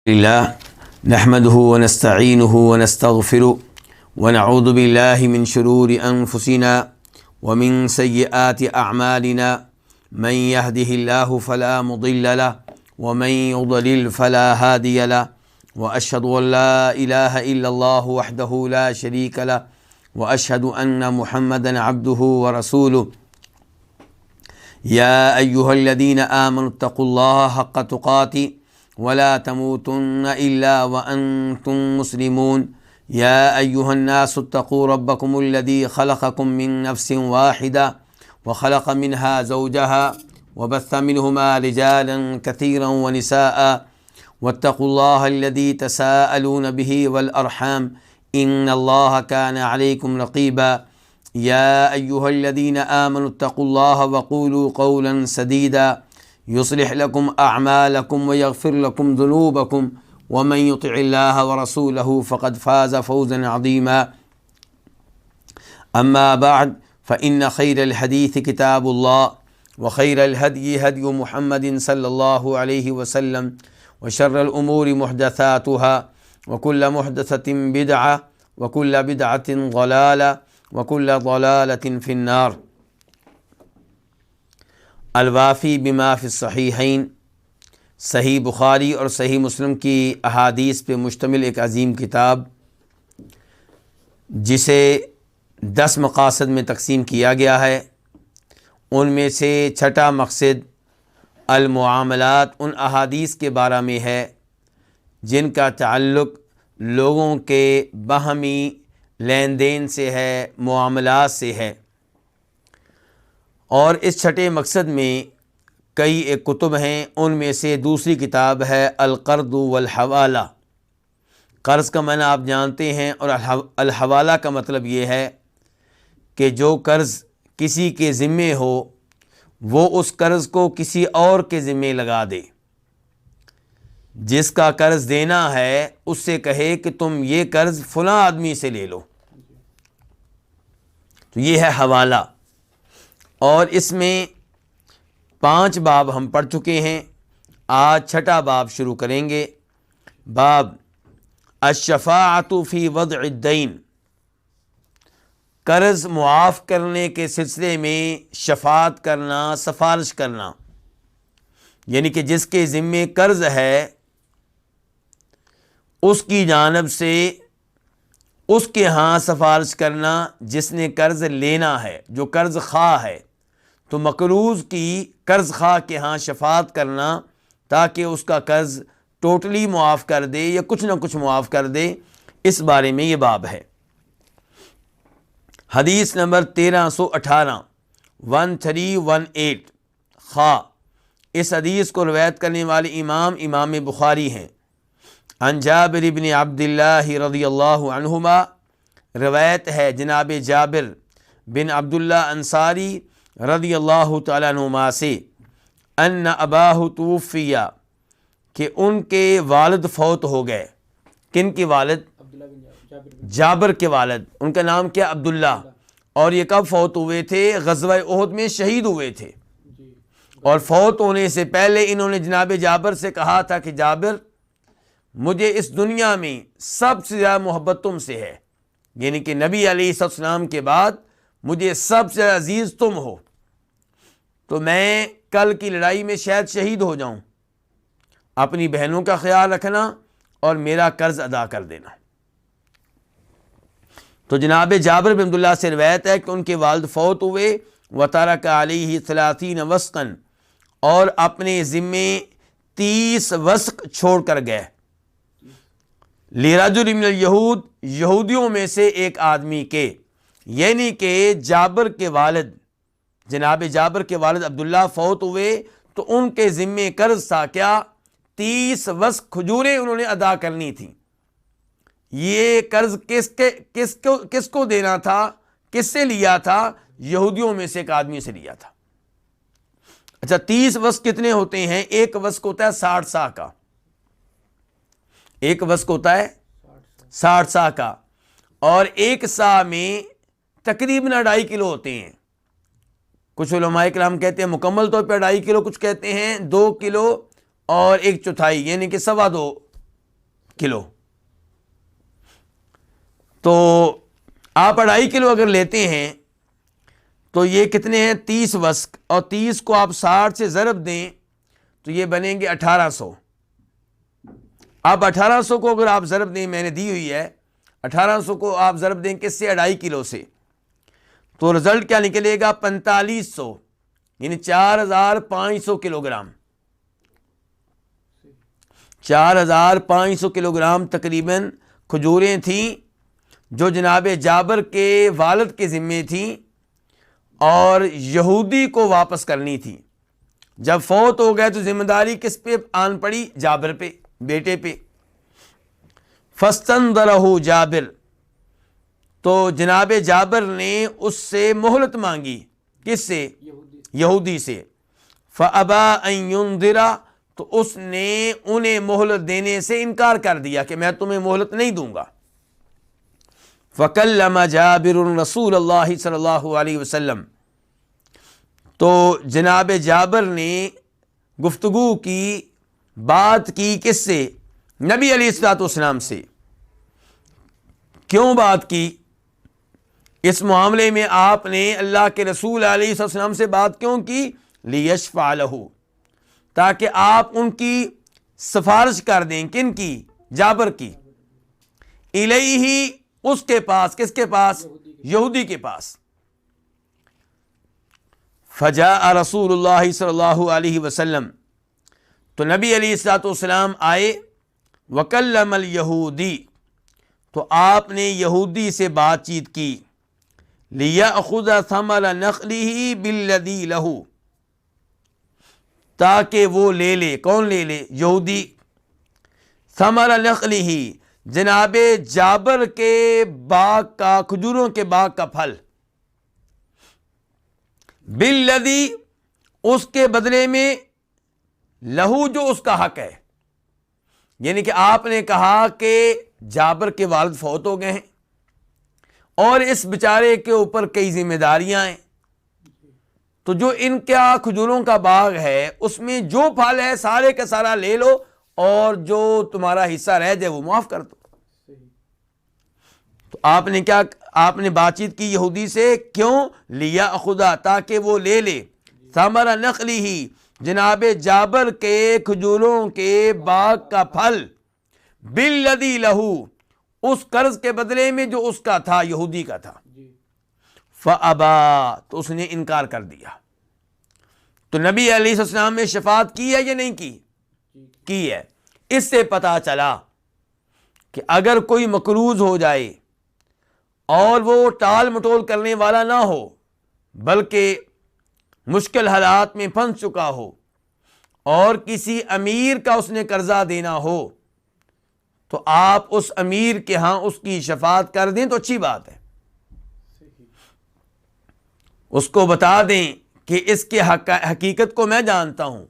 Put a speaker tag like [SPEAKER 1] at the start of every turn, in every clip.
[SPEAKER 1] اللہ نحمده ونستعینه ونستغفره ونعوذ باللہ من شرور انفسنا ومن سیئات اعمالنا من يهده اللہ فلا مضل له ومن يضلل فلا هادی له واشهد ان لا الہ الا اللہ وحدہ لا شریک له واشهد ان محمدا عبدہ ورسولہ یا ایہا الذین آمنوا اتقوا اللہ حق تقاتہ ولا تموتن الا وانتم مسلمون یا ایہا الناس اتقوا ربکم الذی خلقکم من نفس واحدہ وخلق منها زوجها وبث منہما رجالا کثیرا ونساء واتقوا اللہ الذی تساءلون به والارحام ان اللہ کان علیکم رقیبا یا ایہا الذین آمنوا اتقوا اللہ وقولوا قولا سدیدا يصلح لكم أعمالكم ويغفر لكم ذنوبكم ومن يطع الله ورسوله فقد فاز فوزا عظيما أما بعد فإن خير الحديث كتاب الله وخير الهدي هدي محمد صلى الله عليه وسلم وشر الأمور محدثاتها وكل محدثة بدعة وكل بدعة ضلالة وكل ضلالة في النار۔ الوافی بما فی الصحیحین، صحیح بخاری اور صحیح مسلم کی احادیث پہ مشتمل ایک عظیم کتاب، جسے 10 مقاصد میں تقسیم کیا گیا ہے۔ ان میں سے چھٹا مقصد المعاملات، ان احادیث کے بارے میں ہے جن کا تعلق لوگوں کے باہمی لین دین سے ہے، معاملات سے ہے۔ اور اس چھٹے مقصد میں کئی ایک کتب ہیں، ان میں سے دوسری کتاب ہے القرض والحوالہ۔ قرض کا معنی آپ جانتے ہیں، اور الحوالہ کا مطلب یہ ہے کہ جو قرض کسی کے ذمے ہو وہ اس قرض کو کسی اور کے ذمے لگا دے۔ جس کا قرض دینا ہے اس سے کہے کہ تم یہ قرض فلاں آدمی سے لے لو، تو یہ ہے حوالہ۔ اور اس میں 5 باب ہم پڑھ چکے ہیں، آج چھٹا باب شروع کریں گے۔ باب الشفاعۃ فی وضع الدین، قرض معاف کرنے کے سلسلے میں شفاعت کرنا، سفارش کرنا، یعنی کہ جس کے ذمے قرض ہے اس کی جانب سے اس کے ہاں سفارش کرنا جس نے قرض لینا ہے، جو قرض خواہ ہے، تو مقروض کی قرض خواہ کے ہاں شفاعت کرنا تاکہ اس کا قرض ٹوٹلی معاف کر دے یا کچھ نہ کچھ معاف کر دے، اس بارے میں یہ باب ہے۔ حدیث نمبر 1318 1318 خا، اس حدیث کو روایت کرنے والے امام بخاری ہیں۔ عن جابر بن عبداللہ رضی اللہ عنہما، روایت ہے جناب جابر بن عبداللہ انصاری رضی اللہ تعالیٰ عنہما سے، ان اباہ توفی، کہ ان کے والد فوت ہو گئے۔ کن کے والد؟ جابر کے والد۔ ان کا نام کیا؟ عبداللہ۔ اور یہ کب فوت ہوئے تھے؟ غزوہ احد میں شہید ہوئے تھے۔ اور فوت ہونے سے پہلے انہوں نے جناب جابر سے کہا تھا کہ جابر، مجھے اس دنیا میں سب سے زیادہ محبت تم سے ہے، یعنی کہ نبی علیہ السلام کے بعد مجھے سب سے عزیز تم ہو، تو میں کل کی لڑائی میں شاید شہید ہو جاؤں، اپنی بہنوں کا خیال رکھنا اور میرا قرض ادا کر دینا۔ تو جناب جابر بن عبداللہ سے روایت ہے کہ ان کے والد فوت ہوئے، وَتَرَكَ عَلَيْهِ 30 وسقًا، اور اپنے ذمے 30 وسق چھوڑ کر گئے۔ لِرَجُلٍ مِّنَ الْيَهُودِ، یہودیوں میں سے ایک آدمی کے، یعنی کہ جابر کے والد، جناب جابر کے والد عبداللہ فوت ہوئے تو ان کے ذمے قرض تھا کیا؟ 30 وسق کھجوریں انہوں نے ادا کرنی تھی۔ یہ قرض کس کو دینا تھا؟ کس سے لیا تھا؟ یہودیوں میں سے ایک آدمی سے لیا تھا۔ اچھا، 30 وسق کتنے ہوتے ہیں؟ ایک وسق ہوتا ہے 60 سا کا، ایک وسق ہوتا ہے 60 سا کا، اور ایک سا میں تقریباً 2.5 کلو ہوتے ہیں۔ کچھ علماء کرام کہتے ہیں مکمل طور پہ 2.5 کلو، کچھ کہتے ہیں 2 کلو اور 1/4، یعنی کہ 2.25 کلو. تو آپ 2.5 کلو اگر لیتے ہیں تو یہ کتنے ہیں 30 وسق, اور 30 کو آپ 60 سے ضرب دیں تو یہ بنیں گے 1800. اب 1800 کو اگر آپ ضرب دیں, میں نے دی ہوئی ہے 1800 کو آپ ضرب دیں کس سے 2.5 کلو سے, تو رزلٹ کیا نکلے گا 4500 یعنی 4500 کلو گرام. 4500 کلو گرام تقریباً کھجوریں تھیں جو جناب جابر کے والد کے ذمے تھیں اور یہودی کو واپس کرنی تھی. جب فوت ہو گئے تو ذمہ داری کس پہ آن پڑی؟ جابر پہ, بیٹے پہ. فاستنظرہ جابر, تو جناب جابر نے اس سے مہلت مانگی. کس سے؟ یہودی سے. فابا ان ينظر, تو اس نے انہیں مہلت دینے سے انکار کر دیا کہ میں تمہیں مہلت نہیں دوں گا. فکلم جابر رسول اللہ صلی اللہ علیہ وسلم, تو جناب جابر نے گفتگو کی, بات کی کس سے؟ نبی علیہ الصلوۃ والسلام سے. کیوں بات کی؟ اس معاملے میں آپ نے اللہ کے رسول علیہ الصلوۃ والسلام سے بات کیوں کی؟ لیشفع لہ, تاکہ آپ ان کی سفارش کر دیں. کن کی؟ جابر کی. الیہ, اس کے پاس. کس کے پاس؟ یہودی کے پاس. فجاء رسول اللہ صلی اللہ علیہ وسلم, تو نبی علیہ الصلوۃ والسلام آئے. وکلم الیہودی, تو آپ نے یہودی سے بات چیت کی. لیأخذ ثمر نخلہ بالذی لہ, تاکہ وہ لے لے. کون لے لے؟ یہودی. ثمر نخلہ, جناب جابر کے باغ کا, کھجوروں کے باغ کا پھل. بالذی, اس کے بدلے میں, لہو, جو اس کا حق ہے. یعنی کہ آپ نے کہا کہ جابر کے والد فوت ہو گئے ہیں اور اس بیچارے کے اوپر کئی ذمہ داریاں ہیں, تو جو ان کا کھجوروں کا باغ ہے اس میں جو پھل ہے سارے کا سارا لے لو, اور جو تمہارا حصہ رہ جائے وہ معاف کر دو. تو آپ نے کیا, آپ نے بات چیت کی یہودی سے. کیوں؟ لیأخذ, تاکہ وہ لے لے. ثمر نخلہ, جناب جابر کے کھجوروں کے باغ کا پھل. بالذی لہ, اس قرض کے بدلے میں جو اس کا تھا, یہودی کا تھا. فابا, تو اس نے انکار کر دیا. تو نبی علیہ السلام نے شفاعت کی ہے یا نہیں کی؟ کی ہے. اس سے پتا چلا کہ اگر کوئی مقروض ہو جائے اور وہ ٹال مٹول کرنے والا نہ ہو بلکہ مشکل حالات میں پھنس چکا ہو اور کسی امیر کا اس نے قرضہ دینا ہو, تو آپ اس امیر کے ہاں اس کی شفاعت کر دیں تو اچھی بات ہے. اس کو بتا دیں کہ اس کے حقیقت کو میں جانتا ہوں,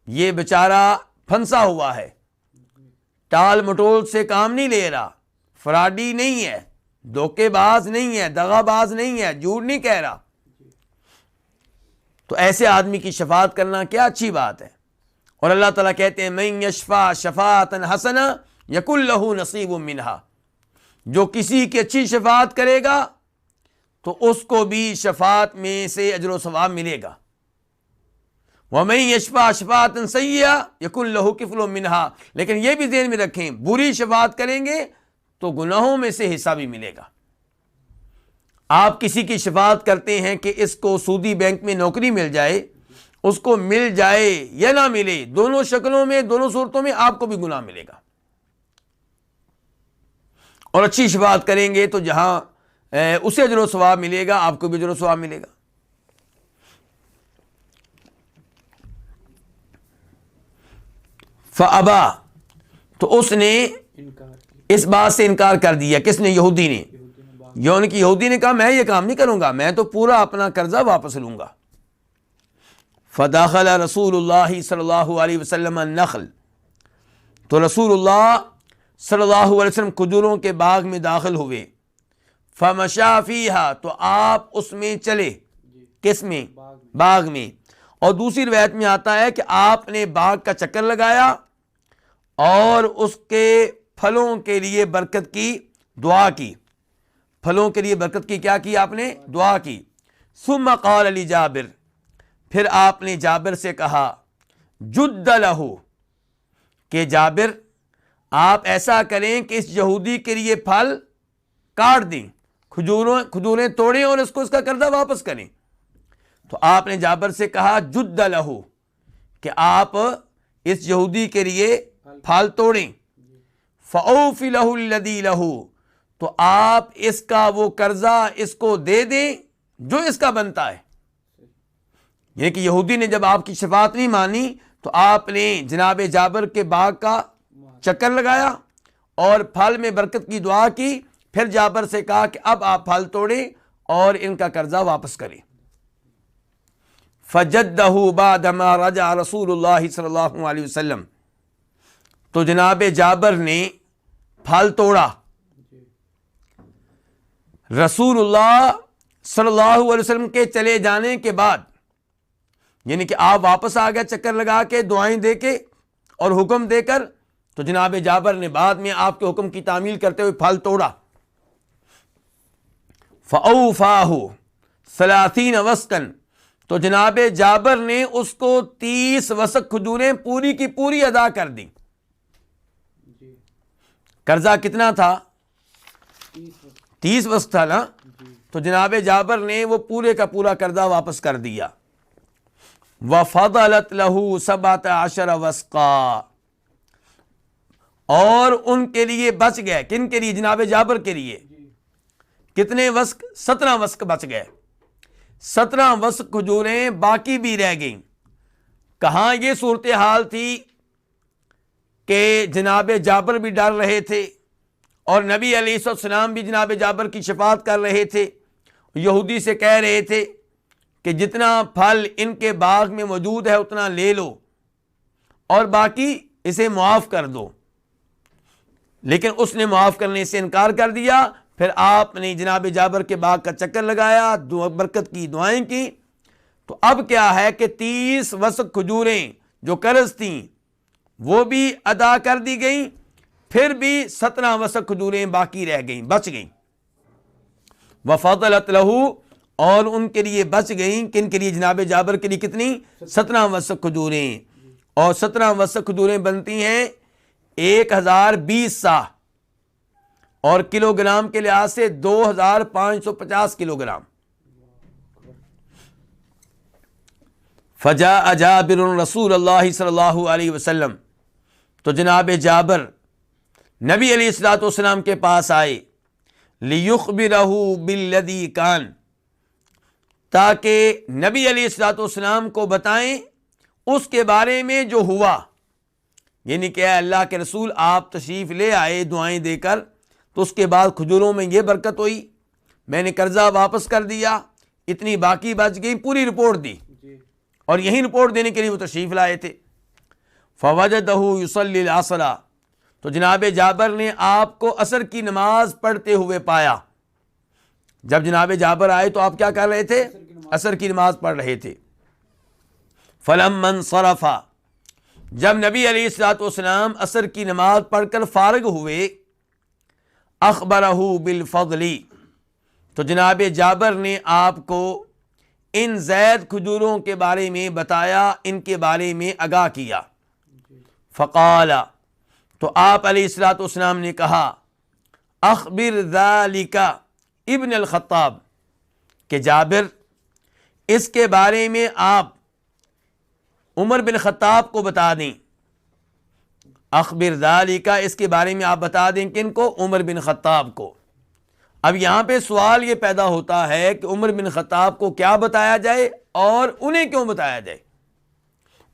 [SPEAKER 1] یہ بیچارہ پھنسا ہوا ہے, ٹال مٹول سے کام نہیں لے رہا, فراڈی نہیں ہے, دھوکے باز نہیں ہے, دغا باز نہیں ہے, جھوٹ نہیں کہہ رہا. تو ایسے آدمی کی شفاعت کرنا کیا اچھی بات ہے. اور اللہ تعالیٰ کہتے ہیں من یشفع شفاعۃ حسنہ یکن لہ نصیب منہا, جو کسی کی اچھی شفاعت کرے گا تو اس کو بھی شفاعت میں سے اجر و ثواب ملے گا. ومن یشفع شفاعۃ سیئہ یکن لہ کفل منہا, لیکن یہ بھی ذہن میں رکھیں بری شفاعت کریں گے تو گناہوں میں سے حصہ بھی ملے گا. آپ کسی کی شفاعت کرتے ہیں کہ اس کو سودی بینک میں نوکری مل جائے, اس کو مل جائے یا نہ ملے, دونوں شکلوں میں, دونوں صورتوں میں آپ کو بھی گناہ ملے گا. اور اچھی شفاعت کریں گے تو جہاں اسے اجر و ثواب ملے گا, آپ کو بھی اجر و ثواب ملے گا. فابا, تو اس نے اس بات سے انکار کر دیا. کس نے؟ یہودی نے. یعنی کہ یہودی نے کہا میں یہ کام نہیں کروں گا, میں تو پورا اپنا قرضہ واپس لوں گا. فدخل رسول اللہ صلی اللہ علیہ وسلم النخل, تو رسول اللہ صلی اللہ علیہ وسلم کھجوروں کے باغ میں داخل ہوئے. فمشا فیہا, تو آپ اس میں چلے. کس میں؟ باغ میں. اور دوسری روایت میں آتا ہے کہ آپ نے باغ کا چکر لگایا اور اس کے پھلوں کے لیے برکت کی دعا کی. پھلوں کے لیے برکت کی کیا کی آپ نے؟ دعا کی. ثم قال لجابر، پھر آپ نے جابر سے کہا جد لہ، کہ جابر آپ ایسا کریں کہ اس یہودی کے لیے پھل کاٹ دیں، کھجوریں توڑیں اور اس کا قرضہ واپس کریں. تو آپ نے جابر سے کہا جد لہ، کہ آپ اس یہودی کے لیے پھل توڑیں. فأوف لہ الذی لہ، تو آپ اس کا وہ قرضہ اس کو دے دیں جو اس کا بنتا ہے. یعنی کہ یہودی نے جب آپ کی شفاعت نہیں مانی تو آپ نے جناب جابر کے باغ کا چکر لگایا اور پھل میں برکت کی دعا کی. پھر جابر سے کہا کہ اب آپ پھل توڑیں اور ان کا قرضہ واپس کریں. فجدہ بعدما رجع رسول اللہ صلی اللہ علیہ وسلم، تو جناب جابر نے پھل توڑا. رسول اللہ صلی اللہ علیہ وسلم کے چلے جانے کے بعد، یعنی کہ آپ واپس آ گئے چکر لگا کے، دعائیں دے کے اور حکم دے کر، تو جناب جابر نے بعد میں آپ کے حکم کی تعمیل کرتے ہوئے پھل توڑا. فأوفاہ 30 وسقا، تو جناب جابر نے اس کو 30 وسق کھجوریں پوری کی پوری ادا کر دی. قرضہ کتنا تھا؟ 30 وسق تھا نا. تو جناب جابر نے وہ پورے کا پورا قرضہ واپس کر دیا. وَفَضَلَتْ لَهُ 17 وسقا، اور ان کے لیے بچ گئے. کن کے لیے؟ جناب جابر کے لیے. کتنے وسق؟ 17 وسق بچ گئے. 17 وسق کھجوریں باقی بھی رہ گئیں. کہاں یہ صورتحال تھی کہ جناب جابر بھی ڈر رہے تھے اور نبی علیہ السلام بھی جناب جابر کی شفاعت کر رہے تھے. یہودی سے کہہ رہے تھے کہ جتنا پھل ان کے باغ میں موجود ہے اتنا لے لو اور باقی اسے معاف کر دو. لیکن اس نے معاف کرنے سے انکار کر دیا. پھر آپ نے جناب جابر کے باغ کا چکر لگایا، برکت کی دعائیں کی. تو اب کیا ہے کہ 30 وسق کھجوریں جو قرض تھیں وہ بھی ادا کر دی گئیں، پھر بھی 17 وسق کھجوریں باقی رہ گئیں، بچ گئیں. وفضلت لہ، اور ان کے لیے بچ گئیں. کن کے لیے؟ جناب جابر کے لیے. کتنی؟ 17 وسق کھجوریں. اور 17 وسق کھجوریں بنتی ہیں 1020 سا، اور کلو گرام کے لحاظ سے 2550 کلو گرام. فجاء جابر رسول اللہ صلی اللہ علیہ وسلم، تو جناب جابر نبی علیہ الصلوۃ والسلام کے پاس آئے. لیخبرہ بالذی کان، تاکہ نبی علیہ الصلوۃ والسلام کو بتائیں اس کے بارے میں جو ہوا. یعنی کہ اے اللہ کے رسول، آپ تشریف لے آئے دعائیں دے کر، تو اس کے بعد کھجوروں میں یہ برکت ہوئی، میں نے قرضہ واپس کر دیا، اتنی باقی بچ گئی، پوری رپورٹ دی. اور یہی رپورٹ دینے کے لیے وہ تشریف لائے تھے. فوجدہ یصلی العصر، تو جناب جابر نے آپ کو عصر کی نماز پڑھتے ہوئے پایا. جب جناب جابر آئے تو آپ کیا کر رہے تھے؟ عصر کی نماز پڑھ رہے تھے. فلما انصرف، جب نبی علیہ الصلوۃ والسلام عصر کی نماز پڑھ کر فارغ ہوئے، اخبرہ بالفضل، تو جناب جابر نے آپ کو ان زید کھجوروں کے بارے میں بتایا، ان کے بارے میں آگاہ کیا. فقال، تو آپ علیہ الصلوۃ والسلام نے کہا اخبر ذالک ابن الخطاب، کہ جابر اس کے بارے میں آپ عمر بن خطاب کو بتا دیں. اخبر ذالک، اس کے بارے میں آپ بتا دیں کن کو؟ عمر بن خطاب کو. اب یہاں پہ سوال یہ پیدا ہوتا ہے کہ عمر بن خطاب کو کیا بتایا جائے اور انہیں کیوں بتایا جائے؟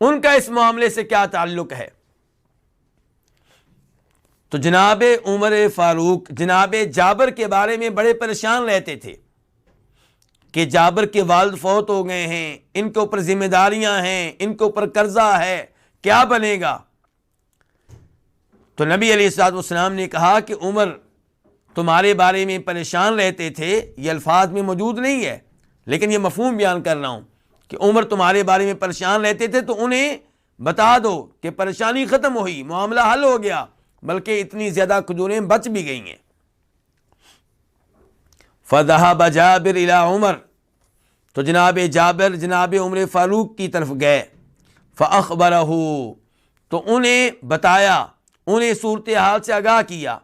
[SPEAKER 1] ان کا اس معاملے سے کیا تعلق ہے؟ تو جناب عمر فاروق جناب جابر کے بارے میں بڑے پریشان رہتے تھے کہ جابر کے والد فوت ہو گئے ہیں، ان کے اوپر ذمہ داریاں ہیں، ان کے اوپر قرضہ ہے، کیا بنے گا؟ تو نبی علیہ الصلوۃ والسلام نے کہا کہ عمر تمہارے بارے میں پریشان رہتے تھے. یہ الفاظ میں موجود نہیں ہے لیکن یہ مفہوم بیان کر رہا ہوں کہ عمر تمہارے بارے میں پریشان رہتے تھے تو انہیں بتا دو کہ پریشانی ختم ہوئی، معاملہ حل ہو گیا، بلکہ اتنی زیادہ کھجوریں بچ بھی گئی ہیں۔ فذهب جابر الى عمر، تو جناب جابر جناب عمر فاروق کی طرف گئے، فاخبرہ، تو انہیں بتایا، انہیں صورتحال سے آگاہ کیا۔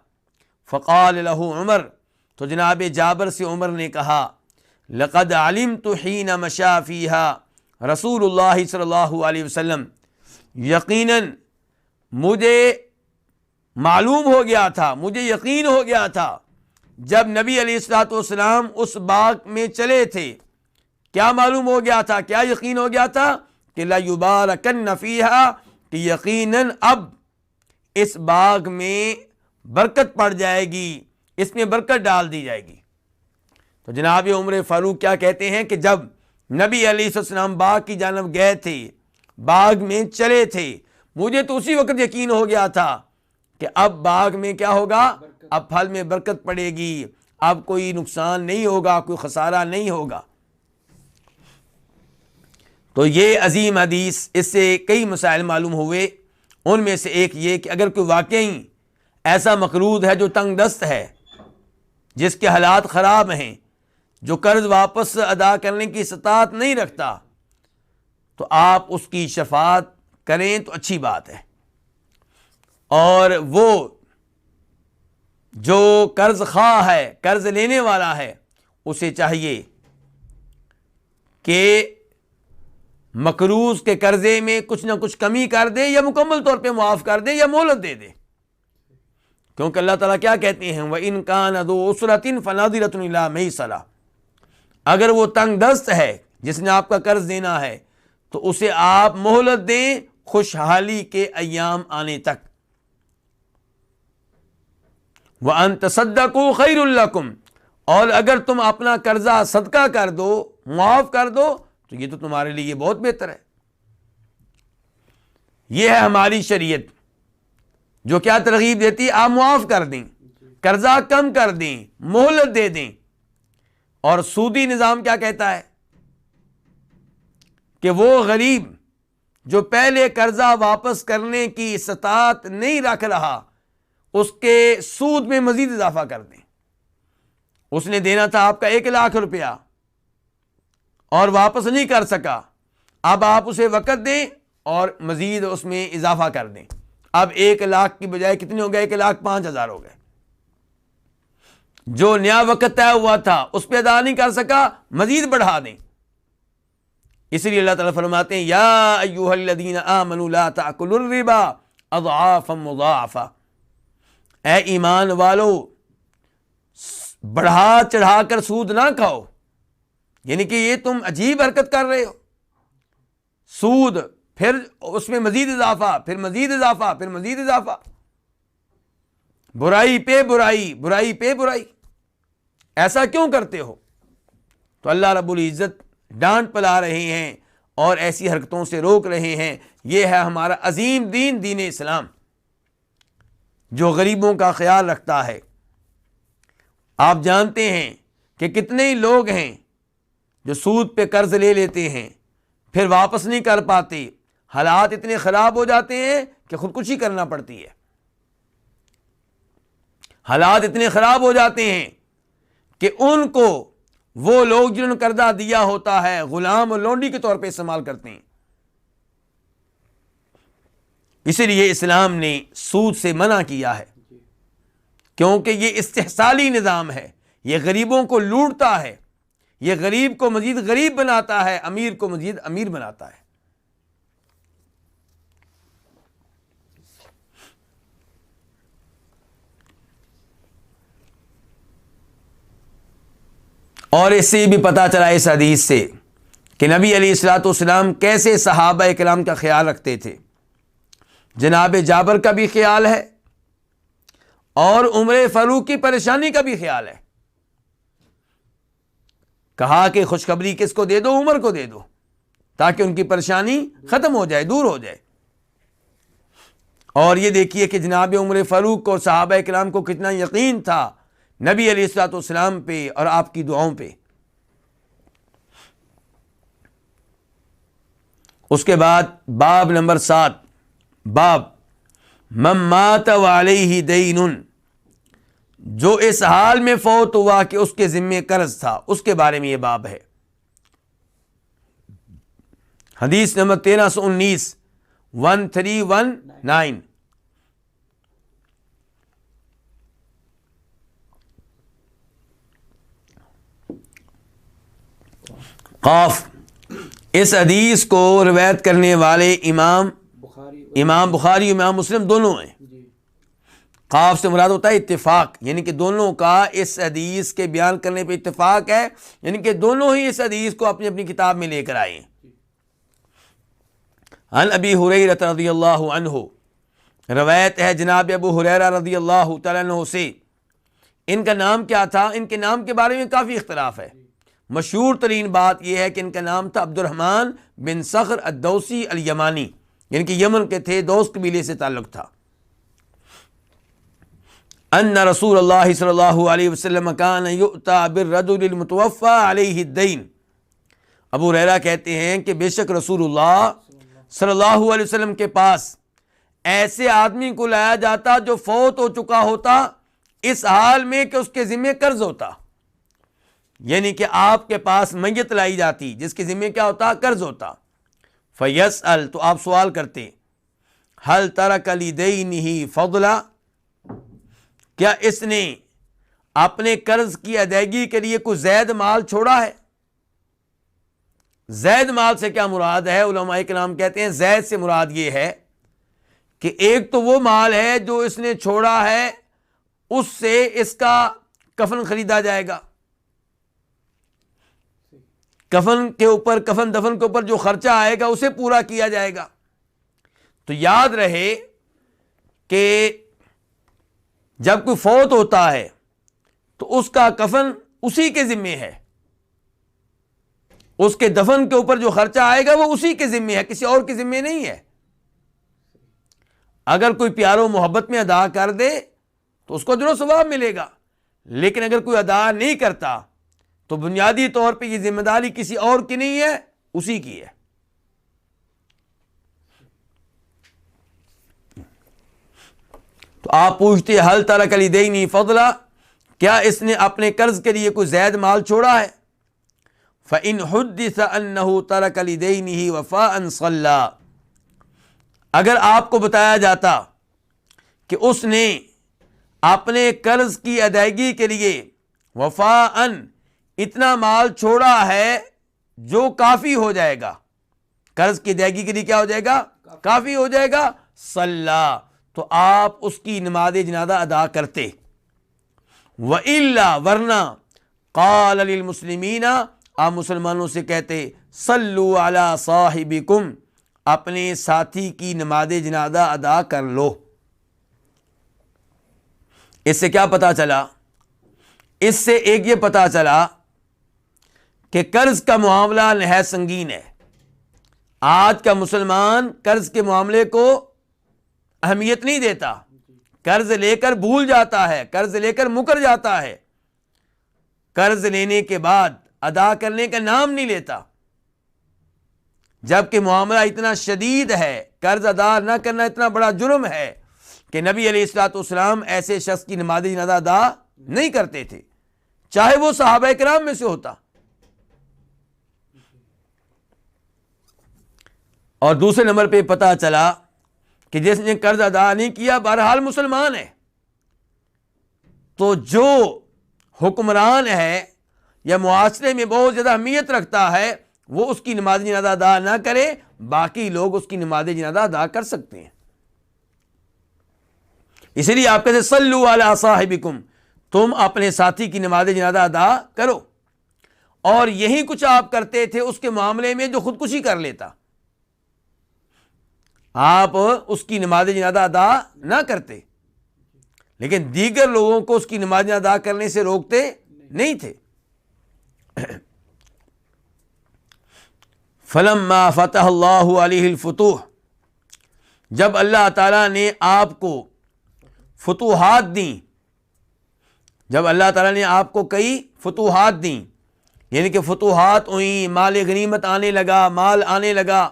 [SPEAKER 1] فقال له عمر، تو جناب جابر سے عمر نے کہا، لقد علمت حين مشى فيها رسول اللہ صلی اللہ علیہ وسلم، یقیناً مجھے معلوم ہو گیا تھا، مجھے یقین ہو گیا تھا جب نبی علیہ الصلوۃ والسلام اس باغ میں چلے تھے، کیا معلوم ہو گیا تھا، کیا یقین ہو گیا تھا کہ لا یبارکن فیہا، کہ یقیناً اب اس باغ میں برکت پڑ جائے گی، اس میں برکت ڈال دی جائے گی۔ تو جناب عمر فاروق کیا کہتے ہیں کہ جب نبی علیہ السلام باغ کی جانب گئے تھے، باغ میں چلے تھے، مجھے تو اسی وقت یقین ہو گیا تھا کہ اب باغ میں کیا ہوگا، اب پھل میں برکت پڑے گی، اب کوئی نقصان نہیں ہوگا، کوئی خسارہ نہیں ہوگا۔ تو یہ عظیم حدیث، اس سے کئی مسائل معلوم ہوئے، ان میں سے ایک یہ کہ اگر کوئی واقعی ایسا مقروض ہے جو تنگ دست ہے، جس کے حالات خراب ہیں، جو قرض واپس ادا کرنے کی استطاعت نہیں رکھتا، تو آپ اس کی شفاعت کریں تو اچھی بات ہے۔ اور وہ جو قرض خواہ ہے، قرض لینے والا ہے، اسے چاہیے کہ مقروض کے قرضے میں کچھ نہ کچھ کمی کر دے، یا مکمل طور پہ معاف کر دے، یا مہلت دے دے، کیونکہ اللہ تعالیٰ کیا کہتے ہیں، وَإِن كَانَ ذُو عُسْرَةٍ فَنَظِرَةٌ إِلَىٰ مَيْسَرَةٍ، اگر وہ تنگ دست ہے جس نے آپ کا قرض دینا ہے تو اسے آپ مہلت دیں خوشحالی کے ایام آنے تک۔ وَأَن تَصَدَّقُوا خَيْرٌ لَكُمْ، اور اگر تم اپنا قرضہ صدقہ کر دو، معاف کر دو، تو یہ تو تمہارے لیے بہت بہتر ہے۔ یہ ہے ہماری شریعت جو کیا ترغیب دیتی ہے، آپ معاف کر دیں، قرضہ کم کر دیں، مہلت دے دیں۔ اور سودی نظام کیا کہتا ہے کہ وہ غریب جو پہلے قرضہ واپس کرنے کی استطاعت نہیں رکھ رہا، اس کے سود میں مزید اضافہ کر دیں۔ اس نے دینا تھا آپ کا 1,00,000 روپیہ اور واپس نہیں کر سکا، اب آپ اسے وقت دیں اور مزید اس میں اضافہ کر دیں، اب 1,00,000 کی بجائے کتنے ہو گئے، 1,05,000 ہو گئے۔ جو نیا وقت طے ہوا تھا اس پہ ادا نہیں کر سکا، مزید بڑھا دیں۔ اس لیے اللہ تعالیٰ فرماتے ہیں، یا ایھا الذین آمنوا لا تأکلوا الربا اضعافا مضاعفا، اے ایمان والو بڑھا چڑھا کر سود نہ کھاؤ، یعنی کہ یہ تم عجیب حرکت کر رہے ہو، سود پھر اس میں مزید اضافہ، پھر مزید اضافہ، پھر مزید اضافہ، برائی پہ برائی، برائی پہ برائی، ایسا کیوں کرتے ہو؟ تو اللہ رب العزت ڈانٹ پلا رہے ہیں اور ایسی حرکتوں سے روک رہے ہیں۔ یہ ہے ہمارا عظیم دین، دین اسلام، جو غریبوں کا خیال رکھتا ہے۔ آپ جانتے ہیں کہ کتنے ہی لوگ ہیں جو سود پہ قرض لے لیتے ہیں، پھر واپس نہیں کر پاتے، حالات اتنے خراب ہو جاتے ہیں کہ خودکشی کرنا پڑتی ہے۔ حالات اتنے خراب ہو جاتے ہیں کہ ان کو وہ لوگ جنہوں نے قرضہ دیا ہوتا ہے غلام اور لونڈی کے طور پہ استعمال کرتے ہیں۔ اسی لیے اسلام نے سود سے منع کیا ہے، کیونکہ یہ استحصالی نظام ہے، یہ غریبوں کو لوٹتا ہے، یہ غریب کو مزید غریب بناتا ہے، امیر کو مزید امیر بناتا ہے۔ اور اس سے بھی پتہ چلا اس حدیث سے کہ نبی علیہ الصلوۃ والسلام کیسے صحابہ کرام کا خیال رکھتے تھے۔ جناب جابر کا بھی خیال ہے اور عمر فاروق کی پریشانی کا بھی خیال ہے۔ کہا کہ خوشخبری کس کو دے دو، عمر کو دے دو، تاکہ ان کی پریشانی ختم ہو جائے، دور ہو جائے۔ اور یہ دیکھیے کہ جناب عمر فاروق کو، صحابہ کرام کو کتنا یقین تھا نبی علیہ الصلوۃ والسلام پہ اور آپ کی دعاؤں پہ۔ اس کے بعد باب نمبر 7، باب من مات وعلیہ دین، جو اس حال میں فوت ہوا کہ اس کے ذمے قرض تھا، اس کے بارے میں یہ باب ہے۔ حدیث نمبر 1319، 1319۔ قاف، اس حدیث کو روایت کرنے والے امام بخاری امام مسلم دونوں ہیں۔ قاف سے مراد ہوتا ہے اتفاق، یعنی کہ دونوں کا اس حدیث کے بیان کرنے پہ اتفاق ہے، یعنی کہ دونوں ہی اس حدیث کو اپنی اپنی کتاب میں لے کر آئے ہیں۔ عن ابی ہریرہ رضی اللہ عنہ، روایت ہے جناب ابو ہریرہ رضی اللہ تعالیٰ عنہ سے۔ ان کا نام کیا تھا؟ ان کے نام کے بارے میں کافی اختلاف ہے۔ مشہور ترین بات یہ ہے کہ ان کا نام تھا عبد الرحمن بن صخر الدوسی الیمانی، یعنی کہ یمن کے تھے، دوس قبیلے سے تعلق تھا۔ ان رسول اللہ صلی اللہ علیہ وسلم کان یؤتی بالرجل المتوفی علیہ الدین، ابو ہریرہ کہتے ہیں کہ بے شک رسول اللہ صلی اللہ علیہ وسلم کے پاس ایسے آدمی کو لایا جاتا جو فوت ہو چکا ہوتا اس حال میں کہ اس کے ذمے قرض ہوتا، یعنی کہ آپ کے پاس میت لائی جاتی جس کے ذمے کیا ہوتا؟ قرض ہوتا۔ فیسأل، تو آپ سوال کرتے، هل ترک لدینہ فضلا، کیا اس نے اپنے قرض کی ادائیگی کے لیے کوئی زید مال چھوڑا ہے؟ زید مال سے کیا مراد ہے؟ علماء کرام کہتے ہیں زید سے مراد یہ ہے کہ ایک تو وہ مال ہے جو اس نے چھوڑا ہے، اس سے اس کا کفن خریدا جائے گا، کفن کے اوپر، کفن دفن کے اوپر جو خرچہ آئے گا اسے پورا کیا جائے گا۔ تو یاد رہے کہ جب کوئی فوت ہوتا ہے تو اس کا کفن اسی کے ذمے ہے، اس کے دفن کے اوپر جو خرچہ آئے گا وہ اسی کے ذمے ہے، کسی اور کے ذمے نہیں ہے۔ اگر کوئی پیار و محبت میں ادا کر دے تو اس کو اجر و ثواب ملے گا، لیکن اگر کوئی ادا نہیں کرتا تو بنیادی طور پہ یہ ذمہ داری کسی اور کی نہیں ہے، اسی کی ہے۔ تو آپ پوچھتے حل ترک لدینہ فضلا، کیا اس نے اپنے قرض کے لیے کوئی زید مال چھوڑا ہے؟ فإن حدث أنه ترك لدینہ وفاء صلى، اگر آپ کو بتایا جاتا کہ اس نے اپنے قرض کی ادائیگی کے لیے وفاء اتنا مال چھوڑا ہے جو کافی ہو جائے گا، قرض کی ادائیگی کے لیے کیا ہو جائے گا؟ کافی ہو جائے گا، صلی، تو آپ اس کی نماز جنازہ ادا کرتے۔ وَإِلَّا، ورنہ قال للمسلمین، آپ مسلمانوں سے کہتے صلوا علی صاحبکم، اپنے ساتھی کی نماز جنازہ ادا کر لو۔ اس سے کیا پتا چلا؟ اس سے ایک یہ پتا چلا کہ قرض کا معاملہ نہایت سنگین ہے۔ آج کا مسلمان قرض کے معاملے کو اہمیت نہیں دیتا، قرض لے کر بھول جاتا ہے، قرض لے کر مکر جاتا ہے، قرض لینے کے بعد ادا کرنے کا نام نہیں لیتا، جبکہ معاملہ اتنا شدید ہے، قرض ادا نہ کرنا اتنا بڑا جرم ہے کہ نبی علیہ الصلوۃ والسلام ایسے شخص کی نماز جنازہ ادا نہیں کرتے تھے، چاہے وہ صحابہ کرام میں سے ہوتا۔ اور دوسرے نمبر پہ پتہ چلا کہ جس نے قرض ادا نہیں کیا بہرحال مسلمان ہے، تو جو حکمران ہے یا معاشرے میں بہت زیادہ اہمیت رکھتا ہے وہ اس کی نماز جنازہ ادا نہ کرے، باقی لوگ اس کی نماز جنازہ ادا کر سکتے ہیں۔ اسی لیے آپ کہتے ہیں صلوا علی صاحبکم، تم اپنے ساتھی کی نماز جنازہ ادا کرو، اور یہی کچھ آپ کرتے تھے اس کے معاملے میں جو خودکشی کر لیتا، آپ اس کی نماز جنازہ ادا نہ کرتے، لیکن دیگر لوگوں کو اس کی نماز جنازہ ادا کرنے سے روکتے نہیں تھے۔ فلما فتح اللہ علیہ الفتوح، جب اللہ تعالیٰ نے آپ کو فتوحات دیں، جب اللہ تعالیٰ نے آپ کو کئی فتوحات دیں، یعنی کہ فتوحات ہوئیں، مال غنیمت آنے لگا، مال آنے لگا،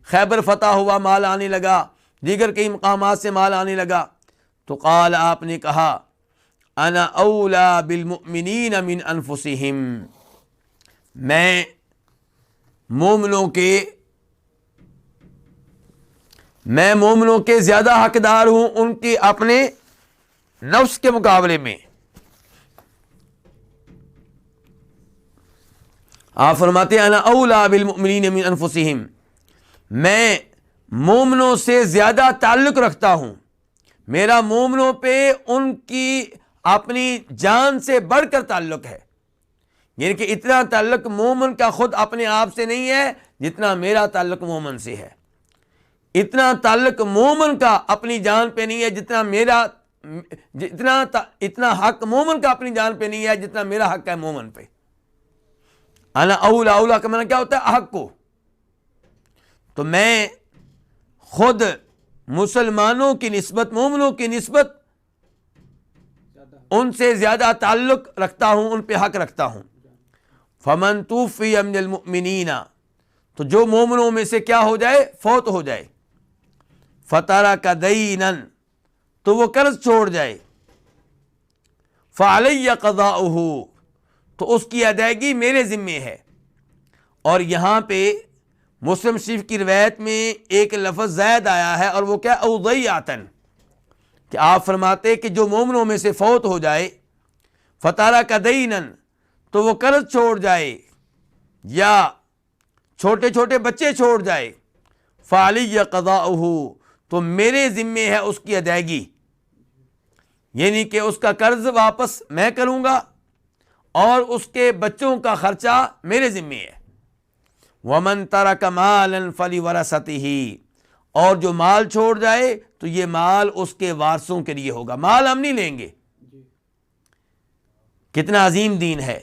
[SPEAKER 1] خیبر فتح ہوا، مال آنے لگا، دیگر کئی مقامات سے مال آنے لگا، تو قال آپ نے کہا انا اولا بالمؤمنین من انفسہم، میں مومنوں کے زیادہ حقدار ہوں ان کے اپنے نفس کے مقابلے میں۔ آپ فرماتے ہیں انا اولا بالمؤمنین من انفسہم، میں مومنوں سے زیادہ تعلق رکھتا ہوں، میرا مومنوں پہ ان کی اپنی جان سے بڑھ کر تعلق ہے، یعنی کہ اتنا تعلق مومن کا خود اپنے آپ سے نہیں ہے جتنا میرا تعلق مومن سے ہے، اتنا تعلق مومن کا اپنی جان پہ نہیں ہے اتنا حق مومن کا اپنی جان پہ نہیں ہے جتنا میرا حق ہے مومن پہ۔ انا اولا، اولا کا معنی کیا ہوتا ہے؟ حق کو۔ تو میں خود مسلمانوں کی نسبت، مومنوں کی نسبت ان سے زیادہ تعلق رکھتا ہوں، ان پہ حق رکھتا ہوں۔ فمن توفی من المؤمنین، تو جو مومنوں میں سے کیا ہو جائے؟ فوت ہو جائے، فترک دینا، تو وہ قرض چھوڑ جائے، فعلی قضاؤہ، تو اس کی ادائیگی میرے ذمے ہے۔ اور یہاں پہ مسلم شریف کی روایت میں ایک لفظ زائد آیا ہے، اور وہ کیا؟ اوضیعتن، کہ آپ فرماتے کہ جو مومنوں میں سے فوت ہو جائے، فترک دینا، تو وہ قرض چھوڑ جائے یا چھوٹے چھوٹے بچے چھوڑ جائے، فعلی قضاؤہ، تو میرے ذمے ہے اس کی ادائیگی، یعنی کہ اس کا قرض واپس میں کروں گا اور اس کے بچوں کا خرچہ میرے ذمے ہے۔ ومن ترک مالا فلورثتہ، اور جو مال چھوڑ جائے تو یہ مال اس کے وارثوں کے لیے ہوگا، مال ہم نہیں لیں گے۔ کتنا عظیم دین ہے۔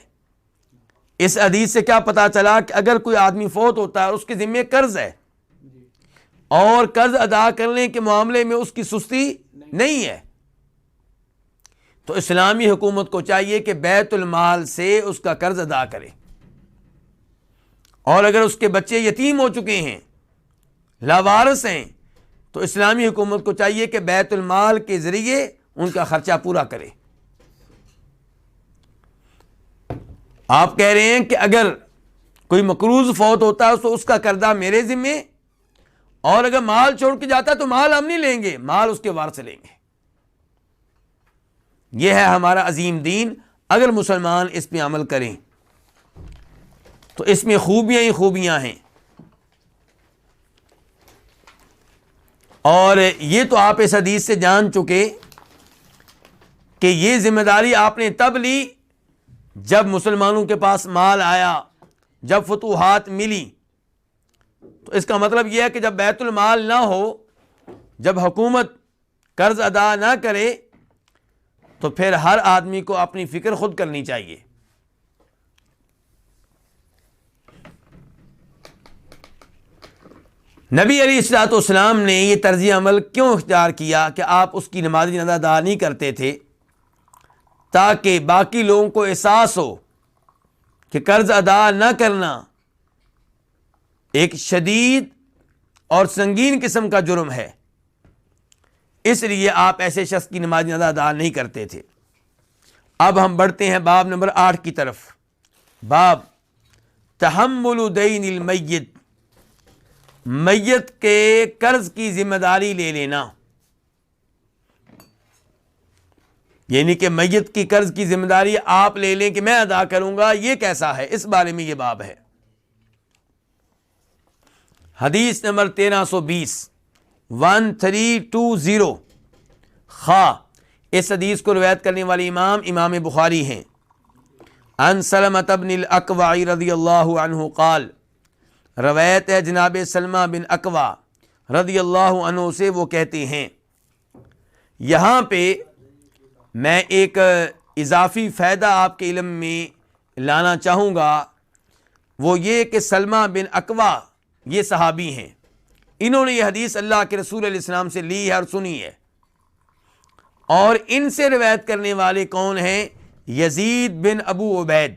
[SPEAKER 1] اس حدیث سے کیا پتا چلا کہ اگر کوئی آدمی فوت ہوتا ہے اور اس کے ذمے قرض ہے اور قرض ادا کرنے کے معاملے میں اس کی سستی نہیں ہے، تو اسلامی حکومت کو چاہیے کہ بیت المال سے اس کا قرض ادا کرے۔ اور اگر اس کے بچے یتیم ہو چکے ہیں، لاوارث ہیں، تو اسلامی حکومت کو چاہیے کہ بیت المال کے ذریعے ان کا خرچہ پورا کرے۔ آپ کہہ رہے ہیں کہ اگر کوئی مقروض فوت ہوتا ہے تو اس کا قرضہ میرے ذمے، اور اگر مال چھوڑ کے جاتا ہے تو مال ہم نہیں لیں گے، مال اس کے وارث لیں گے۔ یہ ہے ہمارا عظیم دین۔ اگر مسلمان اس پہ عمل کریں تو اس میں خوبیاں ہی خوبیاں ہیں۔ اور یہ تو آپ اس حدیث سے جان چکے کہ یہ ذمہ داری آپ نے تب لی جب مسلمانوں کے پاس مال آیا، جب فتوحات ملی۔ تو اس کا مطلب یہ ہے کہ جب بیت المال نہ ہو، جب حکومت قرض ادا نہ کرے، تو پھر ہر آدمی کو اپنی فکر خود کرنی چاہیے۔ نبی علیہ الصلوۃ والسلام نے یہ طرز عمل کیوں اختیار کیا کہ آپ اس کی نماز جنازہ ادا نہیں کرتے تھے؟ تاکہ باقی لوگوں کو احساس ہو کہ قرض ادا نہ کرنا ایک شدید اور سنگین قسم کا جرم ہے، اس لیے آپ ایسے شخص کی نماز جنازہ ادا نہیں کرتے تھے۔ اب ہم بڑھتے ہیں باب نمبر 8 کی طرف۔ باب تحمل دین المیت، میت کے قرض کی ذمہ داری لے لینا، یعنی کہ میت کی قرض کی ذمہ داری آپ لے لیں کہ میں ادا کروں گا، یہ کیسا ہے؟ اس بارے میں یہ باب ہے۔ حدیث نمبر 1320 1320 خا، اس حدیث کو روایت کرنے والے امام بخاری ہیں۔ عن سلمۃ بن الاکوع رضی اللہ عنہ قال، روایت ہے جناب سلمہ بن اکوع رضی اللہ عنہ سے، وہ کہتے ہیں، یہاں پہ میں ایک اضافی فائدہ آپ کے علم میں لانا چاہوں گا، وہ یہ کہ سلمہ بن اکوع یہ صحابی ہیں، انہوں نے یہ حدیث اللہ کے رسول علیہ السلام سے لی ہے اور سنی ہے، اور ان سے روایت کرنے والے کون ہیں؟ یزید بن ابو عبید،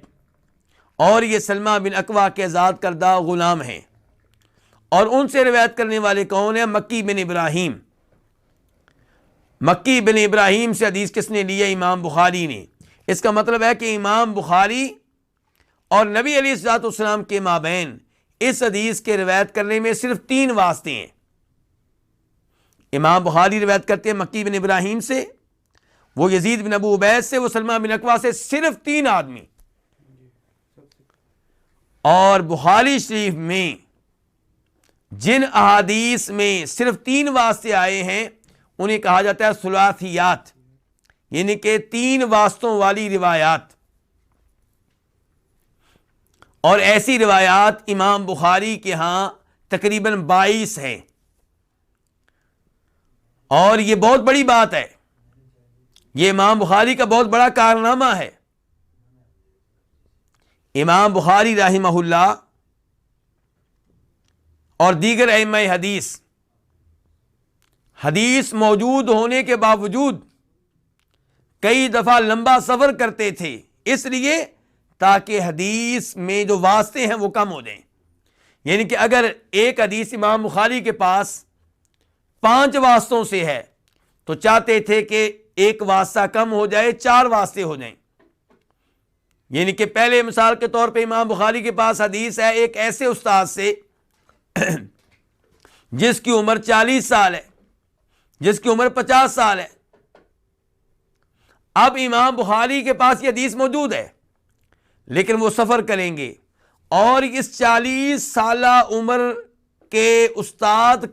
[SPEAKER 1] اور یہ سلمہ بن اکوع کے آزاد کردہ غلام ہیں، اور ان سے روایت کرنے والے کون ہیں؟ مکی بن ابراہیم. مکی بن ابراہیم سے حدیث کس نے لی ہے؟ امام بخاری نے. اس کا مطلب ہے کہ امام بخاری اور نبی علیہ الصلوۃ والسلام کے مابین اس حدیث کے روایت کرنے میں صرف 3 واسطے ہیں. امام بخاری روایت کرتے ہیں مکی بن ابراہیم سے، وہ یزید بن ابو عبید سے، وہ سلمہ بن اکوع سے، صرف 3 آدمی. اور بخاری شریف میں جن احادیث میں صرف 3 واسطے آئے ہیں انہیں کہا جاتا ہے ثلاثیات، یعنی کہ 3 واسطوں والی روایات. اور ایسی روایات امام بخاری کے ہاں تقریباً 22 ہیں. اور یہ بہت بڑی بات ہے، یہ امام بخاری کا بہت بڑا کارنامہ ہے. امام بخاری رحمہ اللہ اور دیگر ائمہ حدیث موجود ہونے کے باوجود کئی دفعہ لمبا سفر کرتے تھے، اس لیے تاکہ حدیث میں جو واسطے ہیں وہ کم ہو جائیں. یعنی کہ اگر ایک حدیث امام بخاری کے پاس 5 واسطوں سے ہے تو چاہتے تھے کہ ایک واسطہ کم ہو جائے، 4 واسطے ہو جائیں. یعنی کہ پہلے مثال کے طور پہ امام بخاری کے پاس حدیث ہے ایک ایسے استاد سے جس کی عمر 40 سال ہے، جس کی عمر 50 سال ہے. اب امام بخاری کے پاس یہ حدیث موجود ہے لیکن وہ سفر کریں گے اور اس 40 سالہ عمر کے استاد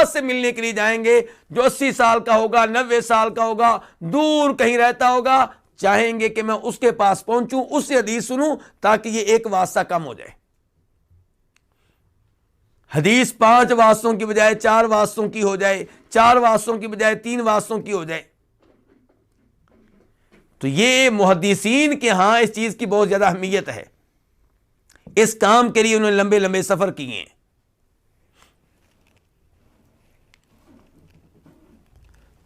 [SPEAKER 1] سے ملنے کے لیے جائیں گے جو 80 سال کا ہوگا، 90 سال کا ہوگا، دور کہیں رہتا ہوگا. چاہیں گے کہ میں اس کے پاس پہنچوں، اس سے حدیث سنوں تاکہ یہ ایک واسطہ کم ہو جائے. حدیث 5 واسطوں کی بجائے 4 واسطوں کی ہو جائے، 4 واسطوں کی بجائے 3 واسطوں کی ہو جائے. تو یہ محدثین کے ہاں اس چیز کی بہت زیادہ اہمیت ہے. اس کام کے لیے انہوں نے لمبے لمبے سفر کیے ہیں.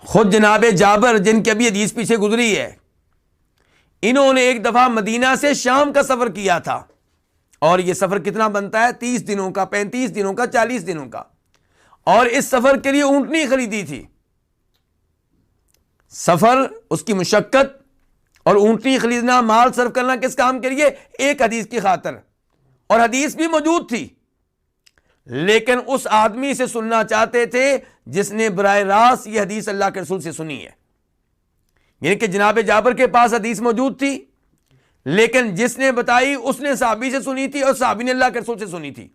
[SPEAKER 1] خود جناب جابر جن کی ابھی حدیث پیچھے گزری ہے، انہوں نے ایک دفعہ مدینہ سے شام کا سفر کیا تھا. اور یہ سفر کتنا بنتا ہے؟ 30 دنوں کا، 35 دنوں کا، 40 دنوں کا. اور اس سفر کے لیے اونٹنی خریدی تھی. سفر، اس کی مشقت اور اونٹنی خریدنا، مال صرف کرنا کس کام کے لیے؟ ایک حدیث کی خاطر. اور حدیث بھی موجود تھی لیکن اس آدمی سے سننا چاہتے تھے جس نے براہ راست یہ حدیث اللہ کے رسول سے سنی ہے. یعنی کہ جناب جابر کے پاس حدیث موجود تھی لیکن جس نے بتائی اس نے صحابی سے سنی تھی اور صحابی نے اللہ کے رسول سے سنی تھی.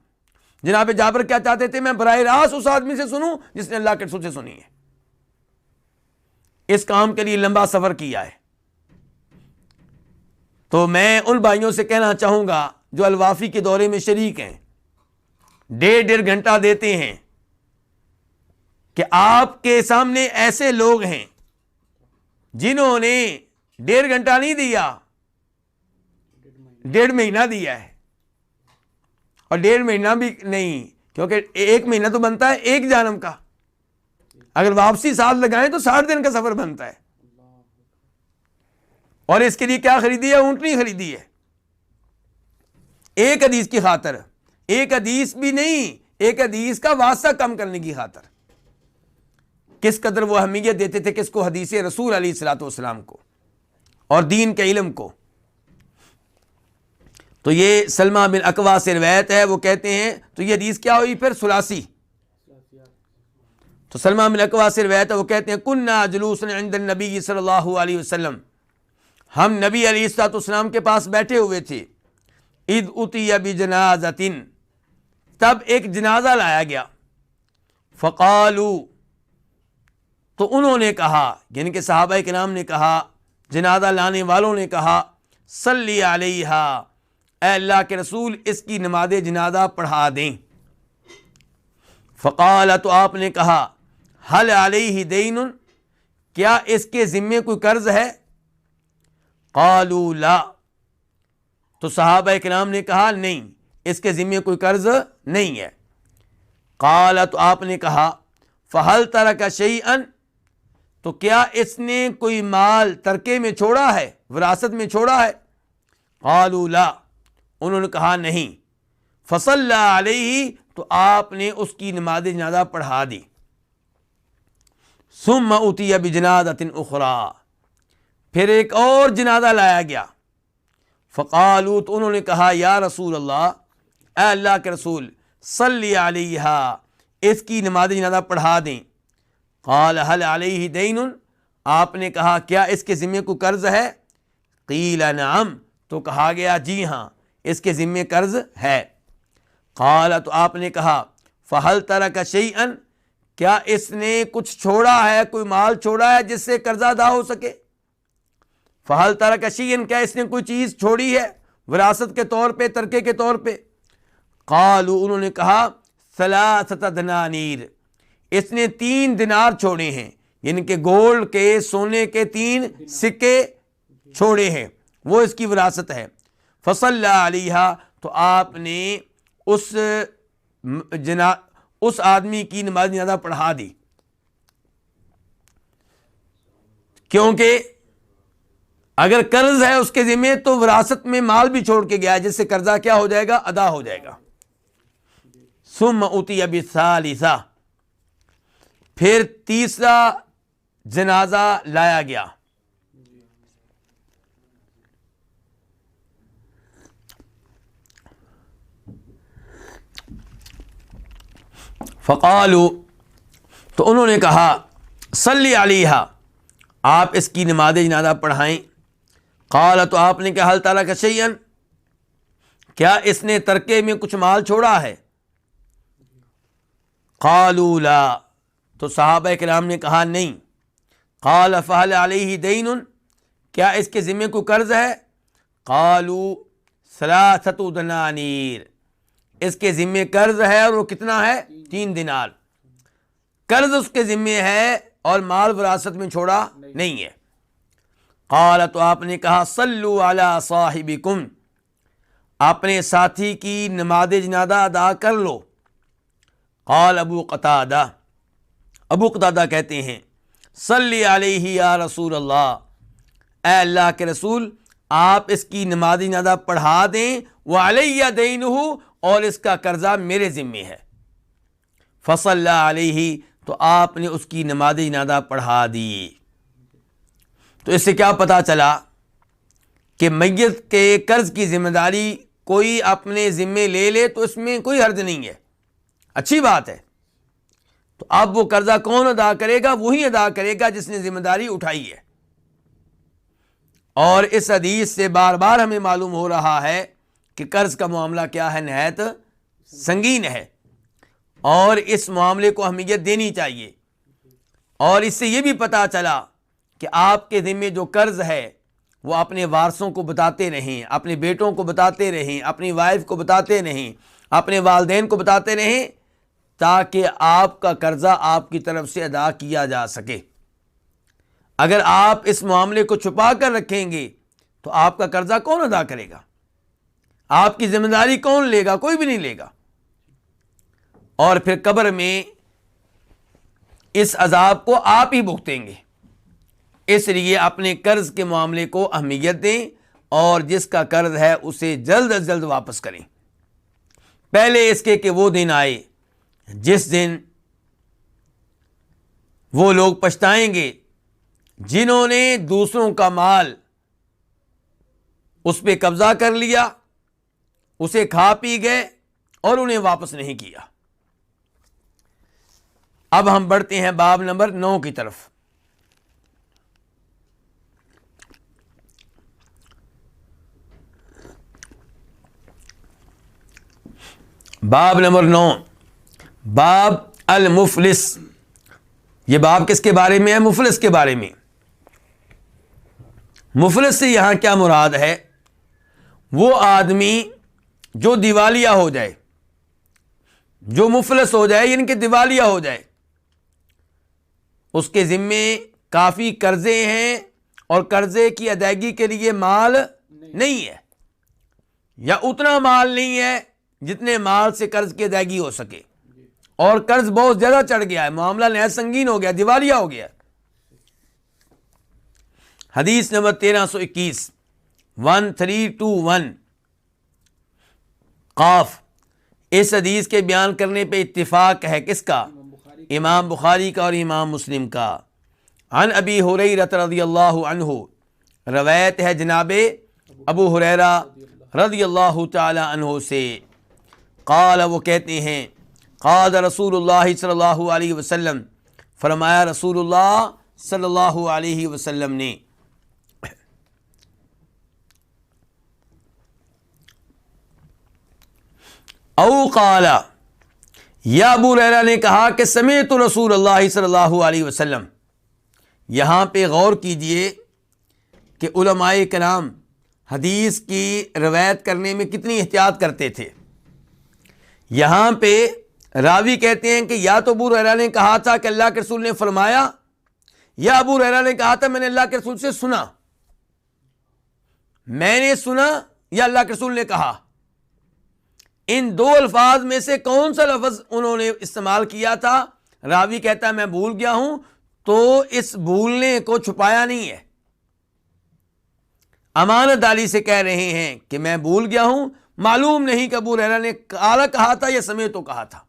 [SPEAKER 1] جناب جابر کیا چاہتے تھے؟ میں براہ راست اس آدمی سے سنوں جس نے اللہ کے رسول سے سنی ہے. اس کام کے لیے لمبا سفر کیا ہے. تو میں ان بھائیوں سے کہنا چاہوں گا جو الوافی کے دورے میں شریک ہیں، 1.5 گھنٹہ دیتے ہیں کہ آپ کے سامنے ایسے لوگ ہیں جنہوں نے 1.5 گھنٹہ نہیں دیا، 1.5 مہینہ دیا ہے. اور 1.5 مہینہ بھی نہیں، کیونکہ 1 مہینہ تو بنتا ہے ایک جانب کا، اگر واپسی 7 لگائیں تو 60 دن کا سفر بنتا ہے. اور اس کے لیے کیا خریدی ہے؟ اونٹنی خریدی ہے ایک حدیث کی خاطر. ایک حدیث بھی نہیں، ایک حدیث کا واسطہ کم کرنے کی خاطر. کس قدر وہ اہمیت دیتے تھے کس کو؟ حدیث رسول علیہ الصلوۃ والسلام کو اور دین کے علم کو. تو یہ سلمہ بن اکوع سے روایت ہے، وہ کہتے ہیں تو یہ حدیث کیا ہوئی پھر؟ ثلاثی. تو سلمہ بن اکوع سے روایت ہے، وہ کہتے ہیں کننا جلوسا عند النبی صلی اللہ علیہ وسلم، ہم نبی علیہ الصلوۃ والسلام کے پاس بیٹھے ہوئے تھے. اذ اتی بجنازۃ، تب ایک جنازہ لایا گیا. فقالوا، تو انہوں نے کہا، یعنی کہ صحابہ کرام نے کہا، جنازہ لانے والوں نے کہا، صلی علیہا، اے اللہ کے رسول اس کی نماز جنازہ پڑھا دیں. فقال، تو آپ نے کہا، حل علیہ دین، کیا اس کے ذمے کوئی قرض ہے؟ قالوا لا، تو صحابہ کرام نے کہا نہیں، اس کے ذمے کوئی قرض نہیں ہے. قال، تو آپ نے کہا، فہل ترک شیئا، تو کیا اس نے کوئی مال ترکے میں چھوڑا ہے، وراثت میں چھوڑا ہے؟ قالوا لا، انہوں نے کہا نہیں. فصلی علیہ، تو آپ نے اس کی نماز جنازہ پڑھا دی. ثم اتی بجنازۃ اخری، پھر ایک اور جنازہ لایا گیا. فقالوا، تو انہوں نے کہا یا رسول اللہ، اے اللہ کے رسول، صلی علیہا، اس کی نماز جنازہ پڑھا دیں. قال هل علیہ دین، آپ نے کہا کیا اس کے ذمے کو قرض ہے؟ قیل نعم، تو کہا گیا جی ہاں اس کے ذمے قرض ہے. قال، تو آپ نے کہا فہل ترک شیئا، کیا اس نے کچھ چھوڑا ہے، کوئی مال چھوڑا ہے جس سے قرض ادا ہو سکے؟ فہل ترک شیئا، کیا اس نے کوئی چیز چھوڑی ہے وراثت کے طور پہ، ترکے کے طور پہ؟ قالوا، انہوں نے کہا ثلاثۃ دنانیر، اس نے 3 دینار چھوڑے ہیں، یعنی کہ گولڈ کے، سونے کے 3 سکے چھوڑے ہیں، وہ اس کی وراثت ہے. فصلی علیہا، تو آپ نے اس آدمی کی نماز جنازہ پڑھا دی، کیونکہ اگر قرض ہے اس کے ذمہ تو وراثت میں مال بھی چھوڑ کے گیا ہے، جس سے قرضہ کیا ہو جائے گا، ادا ہو جائے گا. ثم اتی بالثالثہ، پھر تیسرا جنازہ لایا گیا. فقالوا، تو انہوں نے کہا صلی علیہا، آپ اس کی نماز جنازہ پڑھائیں. قال، تو آپ نے کہا حل ترک شیئا، کیا اس نے ترکے میں کچھ مال چھوڑا ہے؟ قالوا لا، تو صحابہ کرام نے کہا نہیں. قال فہل علیہ دین، کیا اس کے ذمے کو قرض ہے؟ قالوا ثلاثۃ دنانیر، اس کے ذمے قرض ہے، اور وہ کتنا ہے؟ 3 دینار. قرض اس کے ذمے ہے اور مال وراثت میں چھوڑا نہیں ہے. قال، تو آپ نے کہا صلو علی صاحبکم، اپنے ساتھی کی نماز جنازہ ادا کر لو. قال ابو قتادہ کہتے ہیں صلی علیہ یا رسول اللہ، اے اللہ کے رسول، آپ اس کی نماز جنازہ پڑھا دیں. وعلی دینہ، اور اس کا قرضہ میرے ذمے ہے. فصلی علیہ، تو آپ نے اس کی نماز جنازہ پڑھا دی. تو اس سے کیا پتہ چلا کہ میت کے قرض کی ذمہ داری کوئی اپنے ذمے لے لے تو اس میں کوئی حرج نہیں ہے، اچھی بات ہے. تو اب وہ قرضہ کون ادا کرے گا؟ وہی ادا کرے گا جس نے ذمہ داری اٹھائی ہے. اور اس حدیث سے بار بار ہمیں معلوم ہو رہا ہے کہ قرض کا معاملہ کیا ہے، نہایت سنگین ہے، اور اس معاملے کو اہمیت دینی چاہیے. اور اس سے یہ بھی پتہ چلا کہ آپ کے ذمے جو قرض ہے وہ اپنے وارثوں کو بتاتے رہیں، اپنے بیٹوں کو بتاتے رہیں، اپنی وائف کو بتاتے رہیں، اپنے والدین کو بتاتے رہیں، تاکہ آپ کا قرضہ آپ کی طرف سے ادا کیا جا سکے. اگر آپ اس معاملے کو چھپا کر رکھیں گے تو آپ کا قرضہ کون ادا کرے گا؟ آپ کی ذمہ داری کون لے گا؟ کوئی بھی نہیں لے گا. اور پھر قبر میں اس عذاب کو آپ ہی بھگتیں گے. اس لیے اپنے قرض کے معاملے کو اہمیت دیں، اور جس کا قرض ہے اسے جلد از جلد واپس کریں، پہلے اس کے کہ وہ دن آئے جس دن وہ لوگ پچھتائیں گے جنہوں نے دوسروں کا مال اس پہ قبضہ کر لیا، اسے کھا پی گئے اور انہیں واپس نہیں کیا. اب ہم بڑھتے ہیں باب نمبر 9 کی طرف. باب نمبر 9، باب المفلس. یہ باب کس کے بارے میں ہے؟ مفلس کے بارے میں. مفلس سے یہاں کیا مراد ہے؟ وہ آدمی جو دیوالیہ ہو جائے، جو مفلس ہو جائے، یعنی کہ دیوالیہ ہو جائے، اس کے ذمے کافی قرضے ہیں اور قرضے کی ادائیگی کے لیے مال نہیں ہے، یا اتنا مال نہیں ہے جتنے مال سے قرض کی ادائیگی ہو سکے، اور قرض بہت زیادہ چڑھ گیا ہے، معاملہ نہایت سنگین ہو گیا، دیوالیہ ہو گیا. حدیث نمبر 1321، 1321 قاف، اس حدیث کے بیان کرنے پہ اتفاق ہے کس کا؟ امام بخاری کا اور امام مسلم کا۔ عن ابی ہریرہ رضی اللہ عنہ، روایت ہے جناب ابو ہریرہ رضی اللہ تعالی عنہ سے، قال وہ کہتے ہیں قال رسول اللہ صلی اللہ علیہ وسلم، فرمایا رسول اللہ صلی اللہ علیہ وسلم نے، او قال، یا ابو ہریرہ نے کہا کہ سمعت رسول اللہ صلی اللہ علیہ وسلم۔ یہاں پہ غور کیجئے کہ علماء کرام حدیث کی روایت کرنے میں کتنی احتیاط کرتے تھے۔ یہاں پہ راوی کہتے ہیں کہ یا تو ابو ہریرہ نے کہا تھا کہ اللہ کے رسول نے فرمایا، یا ابو ہریرہ نے کہا تھا میں نے اللہ کے رسول سے سنا، میں نے سنا یا اللہ کے رسول نے کہا۔ ان دو الفاظ میں سے کون سا لفظ انہوں نے استعمال کیا تھا؟ راوی کہتا ہے میں بھول گیا ہوں، تو اس بھولنے کو چھپایا نہیں ہے، امانت داری سے کہہ رہے ہیں کہ میں بھول گیا ہوں۔ معلوم نہیں کہ ابو ہریرہ نے قال کہا تھا یا سمعت کہا تھا۔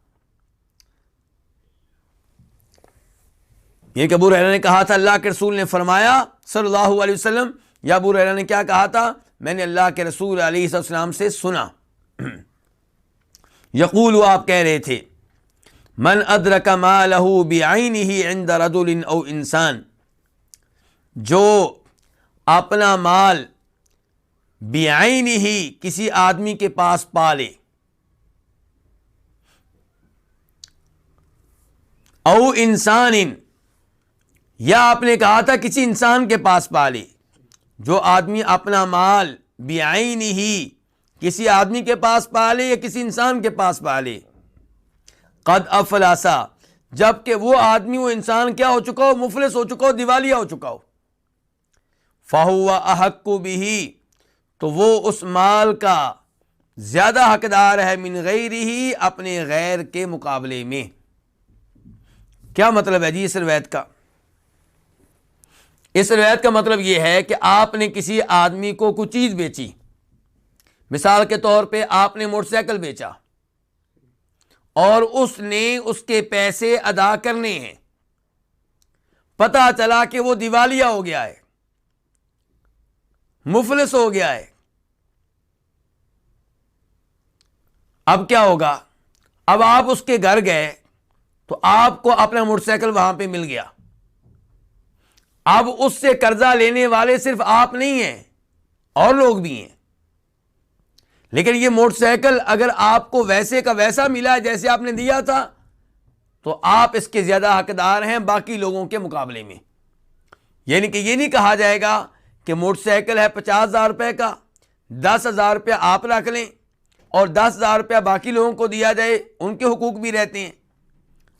[SPEAKER 1] یہ کہ ابو ہریرہ نے کہا تھا اللہ کے رسول نے فرمایا صلی اللہ علیہ وسلم، یا ابو ہریرہ نے کیا کہا تھا؟ میں نے اللہ کے رسول علیہ السلام سے سنا۔ یقول، آپ کہہ رہے تھے، من ادرک مالہ بعینہ عند رجل او انسان، جو اپنا مال بعینہ کسی آدمی کے پاس پالے، او انسان، یا آپ نے کہا تھا کسی انسان کے پاس پالے، جو آدمی اپنا مال بعینہ کسی آدمی کے پاس پالے یا کسی انسان کے پاس پالے، قد افلاسا، جبکہ وہ آدمی وہ انسان کیا ہو چکا ہو؟ مفلس ہو چکا ہو، دیوالیہ ہو چکا ہو، فہو احق بہ، تو وہ اس مال کا زیادہ حقدار ہے، من غیرہ، اپنے غیر کے مقابلے میں۔ کیا مطلب ہے جی اس روایت کا؟ اس روایت کا مطلب یہ ہے کہ آپ نے کسی آدمی کو کوئی چیز بیچی، مثال کے طور پہ آپ نے موٹر سائیکل بیچا اور اس نے اس کے پیسے ادا کرنے ہیں، پتہ چلا کہ وہ دیوالیہ ہو گیا ہے، مفلس ہو گیا ہے، اب کیا ہوگا؟ اب آپ اس کے گھر گئے تو آپ کو اپنا موٹر سائیکل وہاں پہ مل گیا۔ اب اس سے قرضہ لینے والے صرف آپ نہیں ہیں، اور لوگ بھی ہیں، لیکن یہ موٹر سائیکل اگر آپ کو ویسے کا ویسا ملا جیسے آپ نے دیا تھا تو آپ اس کے زیادہ حقدار ہیں باقی لوگوں کے مقابلے میں۔ یعنی کہ یہ نہیں کہا جائے گا کہ موٹر سائیکل ہے 50,000 روپے کا، 10,000 روپیہ آپ رکھ لیں اور 10,000 روپیہ باقی لوگوں کو دیا جائے، ان کے حقوق بھی رہتے ہیں،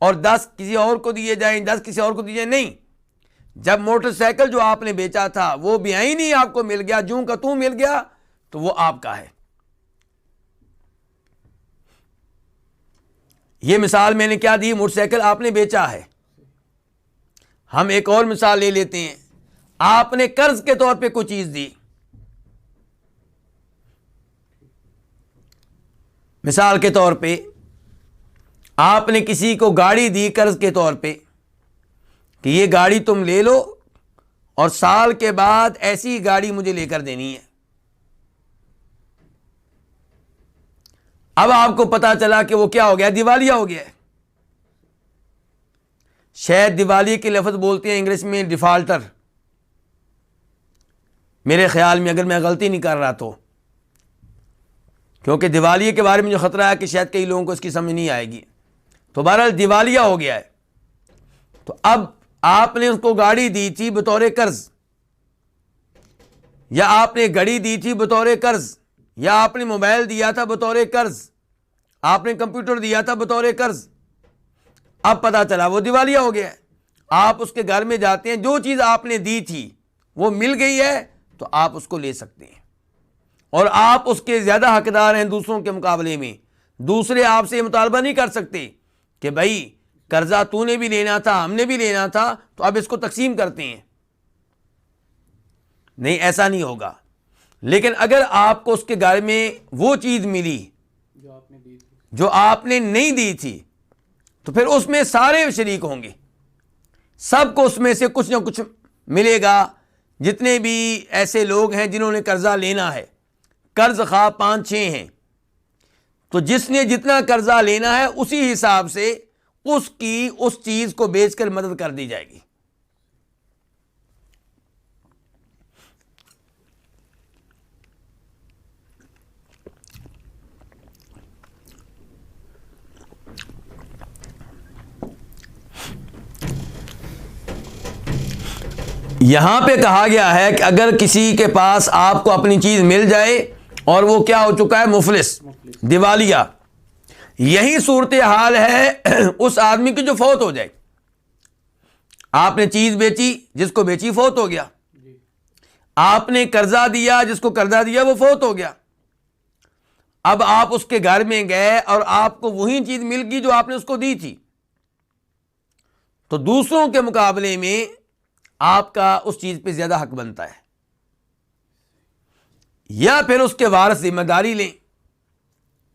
[SPEAKER 1] اور 10 کسی اور کو دیے جائیں، 10 کسی اور کو دیے جائیں۔ نہیں، جب موٹر سائیکل جو آپ نے بیچا تھا وہ بعین ہی آپ کو مل گیا، جوں کا توں مل گیا، تو وہ آپ کا ہے۔ یہ مثال میں نے کیا دی؟ موٹر سائیکل آپ نے بیچا ہے۔ ہم ایک اور مثال لے لیتے ہیں، آپ نے قرض کے طور پہ کوئی چیز دی، مثال کے طور پہ آپ نے کسی کو گاڑی دی قرض کے طور پہ کہ یہ گاڑی تم لے لو اور سال کے بعد ایسی گاڑی مجھے لے کر دینی ہے۔ اب آپ کو پتا چلا کہ وہ کیا ہو گیا؟ دیوالیہ ہو گیا ہے۔ شاید دیوالیہ کے لفظ بولتے ہیں انگلش میں ڈیفالٹر، میرے خیال میں اگر میں غلطی نہیں کر رہا تو، کیونکہ دیوالیہ کے بارے میں جو خطرہ ہے کہ شاید کئی لوگوں کو اس کی سمجھ نہیں آئے گی، تو بہرحال دیوالیہ ہو گیا ہے۔ تو اب آپ نے اس کو گاڑی دی تھی بطور قرض، یا آپ نے گھڑی دی تھی بطور قرض، یا آپ نے موبائل دیا تھا بطور قرض، آپ نے کمپیوٹر دیا تھا بطور قرض، اب پتہ چلا وہ دیوالیہ ہو گیا ہے۔ آپ اس کے گھر میں جاتے ہیں، جو چیز آپ نے دی تھی وہ مل گئی ہے تو آپ اس کو لے سکتے ہیں، اور آپ اس کے زیادہ حقدار ہیں دوسروں کے مقابلے میں۔ دوسرے آپ سے یہ مطالبہ نہیں کر سکتے کہ بھائی قرضہ تو نے بھی لینا تھا، ہم نے بھی لینا تھا، تو اب اس کو تقسیم کرتے ہیں۔ نہیں، ایسا نہیں ہوگا۔ لیکن اگر آپ کو اس کے گھر میں وہ چیز ملی جو آپ نے نہیں دی تھی تو پھر اس میں سارے شریک ہوں گے، سب کو اس میں سے کچھ نہ کچھ ملے گا۔ جتنے بھی ایسے لوگ ہیں جنہوں نے قرضہ لینا ہے، قرض خواہ 5-6 ہیں، تو جس نے جتنا قرضہ لینا ہے اسی حساب سے اس کی اس چیز کو بیچ کر مدد کر دی جائے گی۔ یہاں پہ کہا گیا ہے کہ اگر کسی کے پاس آپ کو اپنی چیز مل جائے اور وہ کیا ہو چکا ہے، مفلس، دیوالیہ، یہی صورتحال ہے اس آدمی کی جو فوت ہو جائے۔ آپ نے چیز بیچی، جس کو بیچی فوت ہو گیا، آپ نے قرضہ دیا، جس کو قرضہ دیا وہ فوت ہو گیا، اب آپ اس کے گھر میں گئے اور آپ کو وہی چیز مل گئی جو آپ نے اس کو دی تھی، تو دوسروں کے مقابلے میں آپ کا اس چیز پہ زیادہ حق بنتا ہے۔ یا پھر اس کے وارث ذمہ داری لیں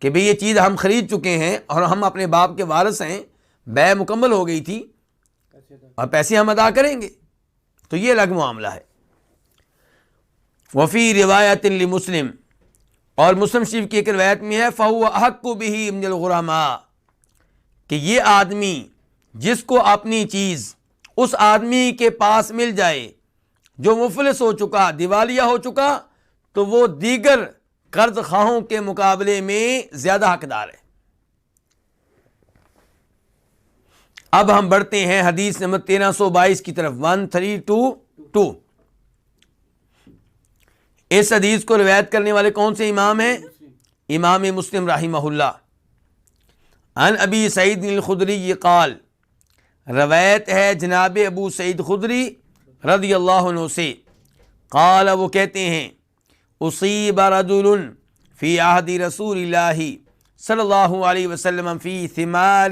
[SPEAKER 1] کہ بھئی یہ چیز ہم خرید چکے ہیں اور ہم اپنے باپ کے وارث ہیں، بیع مکمل ہو گئی تھی اور پیسے ہم ادا کریں گے، تو یہ الگ معاملہ ہے۔ وفی روایت لمسلم، اور مسلم شریف کی ایک روایت میں ہے فَهُوَ أَحَقُّ بِهِ مِنَ الْغُرَمَاء، کہ یہ آدمی جس کو اپنی چیز اس آدمی کے پاس مل جائے جو مفلس ہو چکا، دیوالیہ ہو چکا، تو وہ دیگر قرض خواہوں کے مقابلے میں زیادہ حقدار ہے۔ اب ہم بڑھتے ہیں حدیث نمبر 1322 کی طرف، 1322۔ اس حدیث کو روایت کرنے والے کون سے امام ہیں؟ امام مسلم رحمہ اللہ۔ عن ابی سعید الخدری قال، روایت ہے جناب ابو سعید خدری رضی اللہ عنہ سے، قال، وہ کہتے ہیں، اصیب رجل فی عہد رسول اللہ صلی اللہ علیہ وسلم فی ثمار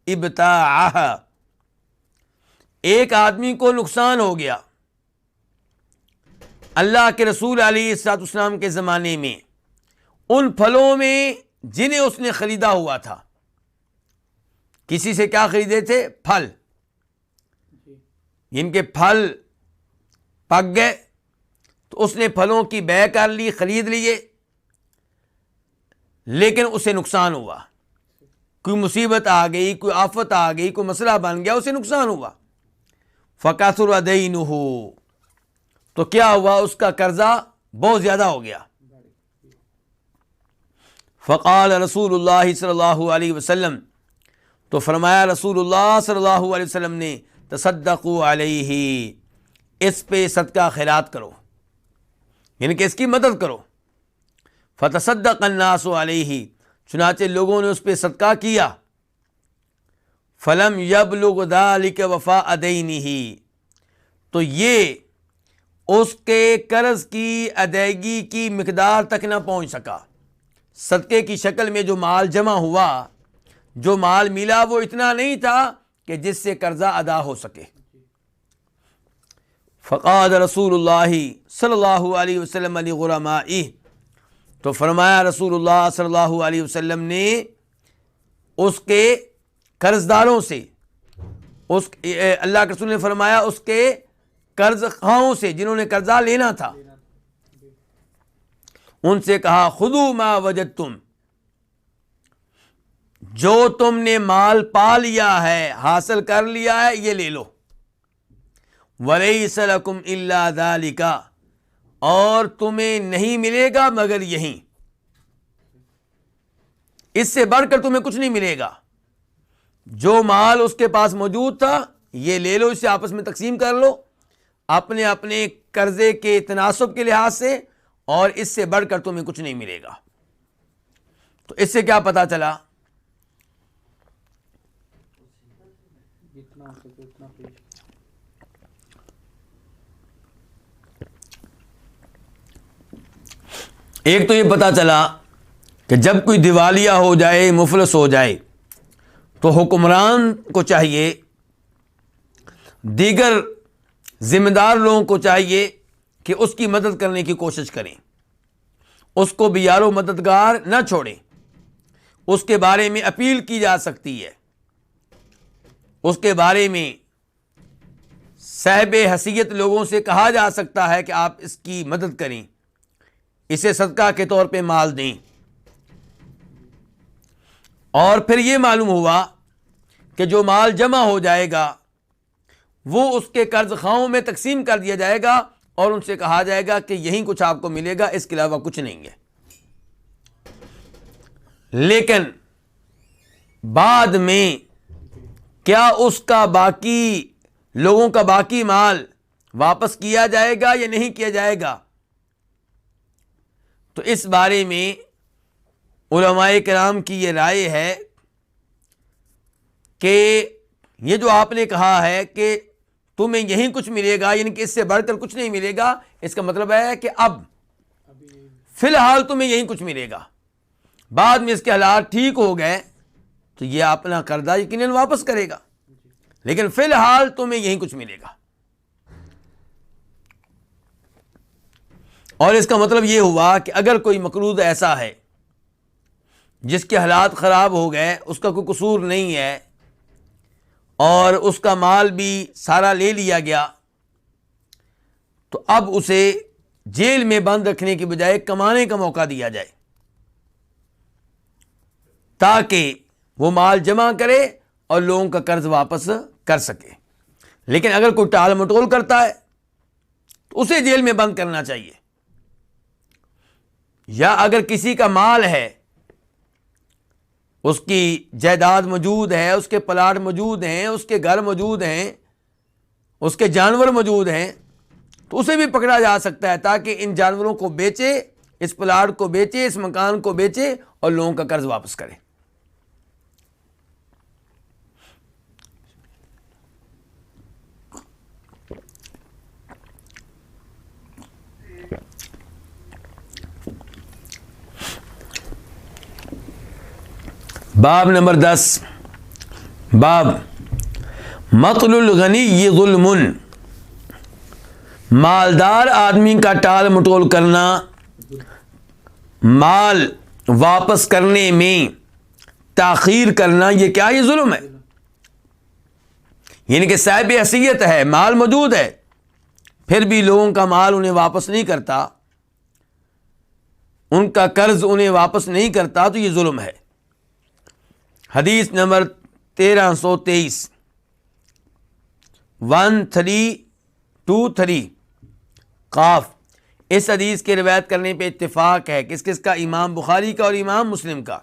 [SPEAKER 1] ابتاعہا، ایک آدمی کو نقصان ہو گیا اللہ کے رسول علیہ الصلوۃ والسلام کے زمانے میں ان پھلوں میں جنہیں اس نے خریدا ہوا تھا۔ کسی سے کیا خریدے تھے؟ پھل، جن کے پھل پک گئے تو اس نے پھلوں کی بیع کر لی، خرید لیے، لیکن اسے نقصان ہوا، کوئی مصیبت آ گئی، کوئی آفت آ گئی، کوئی مسئلہ بن گیا، اسے نقصان ہوا۔ فَكَثُرَ دَيْنُهُ، تو کیا ہوا؟ اس کا قرضہ بہت زیادہ ہو گیا۔ فقال رسول اللہ صلی اللہ علیہ وسلم، تو فرمایا رسول اللہ صلی اللہ علیہ وسلم نے، تصدقوا علیہ، اس پہ صدقہ خیرات کرو، یعنی کہ اس کی مدد کرو۔ فتصدق الناس علیہ، چنانچہ لوگوں نے اس پہ صدقہ کیا۔ فلم یبلغ ذلک وفاء دینہ، تو یہ اس کے قرض کی ادائیگی کی مقدار تک نہ پہنچ سکا۔ صدقے کی شکل میں جو مال جمع ہوا، جو مال ملا، وہ اتنا نہیں تھا کہ جس سے قرضہ ادا ہو سکے۔ فقال رسول اللہ صلی اللہ علیہ وسلم لغرمائہ، تو فرمایا رسول اللہ صلی اللہ علیہ وسلم نے اس کے قرض داروں سے، اللہ کے رسول نے فرمایا اس کے قرض خواہوں سے جنہوں نے قرضہ لینا تھا، ان سے کہا خذوا ما وجدتم، جو تم نے مال پا لیا ہے، حاصل کر لیا ہے، یہ لے لو۔ وَلَيْسَ لَكُمْ إِلَّا ذَلِكَ، اور تمہیں نہیں ملے گا مگر یہی، اس سے بڑھ کر تمہیں کچھ نہیں ملے گا۔ جو مال اس کے پاس موجود تھا یہ لے لو، اسے آپس میں تقسیم کر لو اپنے اپنے قرضے کے تناسب کے لحاظ سے، اور اس سے بڑھ کر تمہیں کچھ نہیں ملے گا۔ تو اس سے کیا پتا چلا؟ ایک تو یہ پتا چلا کہ جب کوئی دیوالیہ ہو جائے، مفلس ہو جائے، تو حکمران کو چاہیے، دیگر ذمہ دار لوگوں کو چاہیے کہ اس کی مدد کرنے کی کوشش کریں، اس کو بھی یار و مددگار نہ چھوڑیں، اس کے بارے میں اپیل کی جا سکتی ہے، اس کے بارے میں صاحب حیثیت لوگوں سے کہا جا سکتا ہے کہ آپ اس کی مدد کریں، اسے صدقہ کے طور پہ مال دیں۔ اور پھر یہ معلوم ہوا کہ جو مال جمع ہو جائے گا وہ اس کے قرض خواہوں میں تقسیم کر دیا جائے گا اور ان سے کہا جائے گا کہ یہی کچھ آپ کو ملے گا، اس کے علاوہ کچھ نہیں ہے۔ لیکن بعد میں کیا اس کا باقی لوگوں کا باقی مال واپس کیا جائے گا یا نہیں کیا جائے گا؟ تو اس بارے میں علماء کرام کی یہ رائے ہے کہ یہ جو آپ نے کہا ہے کہ تمہیں یہی کچھ ملے گا، یعنی کہ اس سے بڑھ کر کچھ نہیں ملے گا، اس کا مطلب ہے کہ اب فی الحال تمہیں یہی کچھ ملے گا، بعد میں اس کے حالات ٹھیک ہو گئے تو یہ اپنا قرضہ یقیناً واپس کرے گا، لیکن فی الحال تمہیں یہی کچھ ملے گا۔ اور اس کا مطلب یہ ہوا کہ اگر کوئی مقروض ایسا ہے جس کے حالات خراب ہو گئے، اس کا کوئی قصور نہیں ہے اور اس کا مال بھی سارا لے لیا گیا، تو اب اسے جیل میں بند رکھنے کی بجائے کمانے کا موقع دیا جائے تاکہ وہ مال جمع کرے اور لوگوں کا قرض واپس کر سکے۔ لیکن اگر کوئی ٹال مٹول کرتا ہے تو اسے جیل میں بند کرنا چاہیے، یا اگر کسی کا مال ہے، اس کی جائیداد موجود ہے، اس کے پلاٹ موجود ہیں، اس کے گھر موجود ہیں، اس کے جانور موجود ہیں، تو اسے بھی پکڑا جا سکتا ہے تاکہ ان جانوروں کو بیچے، اس پلاٹ کو بیچے، اس مکان کو بیچے اور لوگوں کا قرض واپس کرے۔ باب نمبر 10، باب مطل الغنی ظلم، مالدار آدمی کا ٹال مٹول کرنا، مال واپس کرنے میں تاخیر کرنا، یہ کیا؟ یہ ظلم ہے۔ یعنی کہ صاحب حیثیت ہے، مال موجود ہے، پھر بھی لوگوں کا مال انہیں واپس نہیں کرتا، ان کا قرض انہیں واپس نہیں کرتا، تو یہ ظلم ہے۔ حدیث نمبر 1323، 1323 قاف۔ اس حدیث کے روایت کرنے پہ اتفاق ہے، کس کس کا؟ امام بخاری کا اور امام مسلم کا۔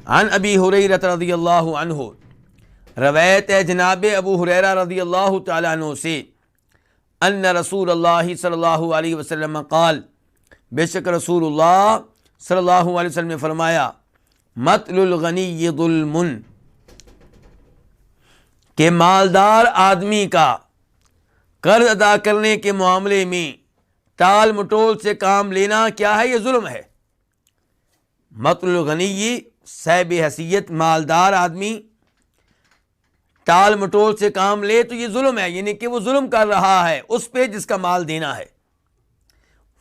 [SPEAKER 1] عن ابی ہریرہ رضی اللہ عنہ، روایت ہے جناب ابو ہریرہ رضی اللہ تعالی عنہ سے، ان رسول اللہ صلی اللہ علیہ وسلم قال، بے شک رسول اللہ صلی اللہ علیہ وسلم نے فرمایا، مطل الغنی ظلم، کہ مالدار آدمی کا قرض ادا کرنے کے معاملے میں ٹال مٹول سے کام لینا کیا ہے؟ یہ ظلم ہے۔ مطل الغنی، صاحب حیثیت مالدار آدمی ٹال مٹول سے کام لے تو یہ ظلم ہے، یعنی کہ وہ ظلم کر رہا ہے اس پہ جس کا مال دینا ہے۔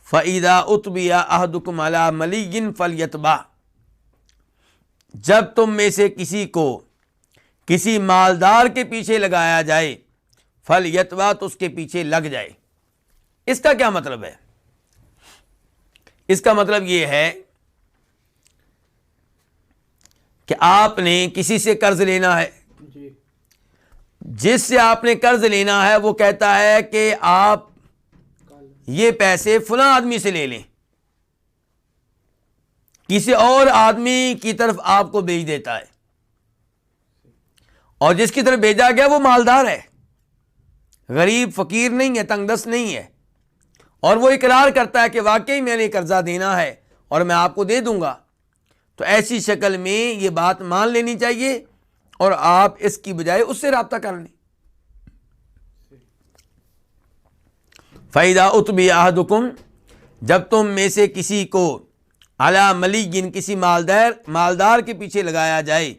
[SPEAKER 1] فَإِذَا أُتْبِيَ أَحَدُكُمْ عَلَى مَلِيٍّ فَلْيَتْبَعْ، جب تم میں سے کسی کو کسی مالدار کے پیچھے لگایا جائے، فَلْيَتْبَعْ، تو اس کے پیچھے لگ جائے۔ اس کا کیا مطلب ہے؟ اس کا مطلب یہ ہے کہ آپ نے کسی سے قرض لینا ہے، جس سے آپ نے قرض لینا ہے وہ کہتا ہے کہ آپ یہ پیسے فلاں آدمی سے لے لیں، کسی اور آدمی کی طرف آپ کو بھیج دیتا ہے، اور جس کی طرف بھیجا گیا وہ مالدار ہے، غریب فقیر نہیں ہے، تنگ دست نہیں ہے، اور وہ اقرار کرتا ہے کہ واقعی میں نے قرضہ دینا ہے اور میں آپ کو دے دوں گا، تو ایسی شکل میں یہ بات مان لینی چاہیے اور آپ اس کی بجائے اس سے رابطہ کر لیں۔ فَإِذَا أُتْبِيَ أَحَدُكُمْ، جب تم میں سے کسی کو عَلَى مَلِيٍّ، کسی مالدار کے پیچھے لگایا جائے،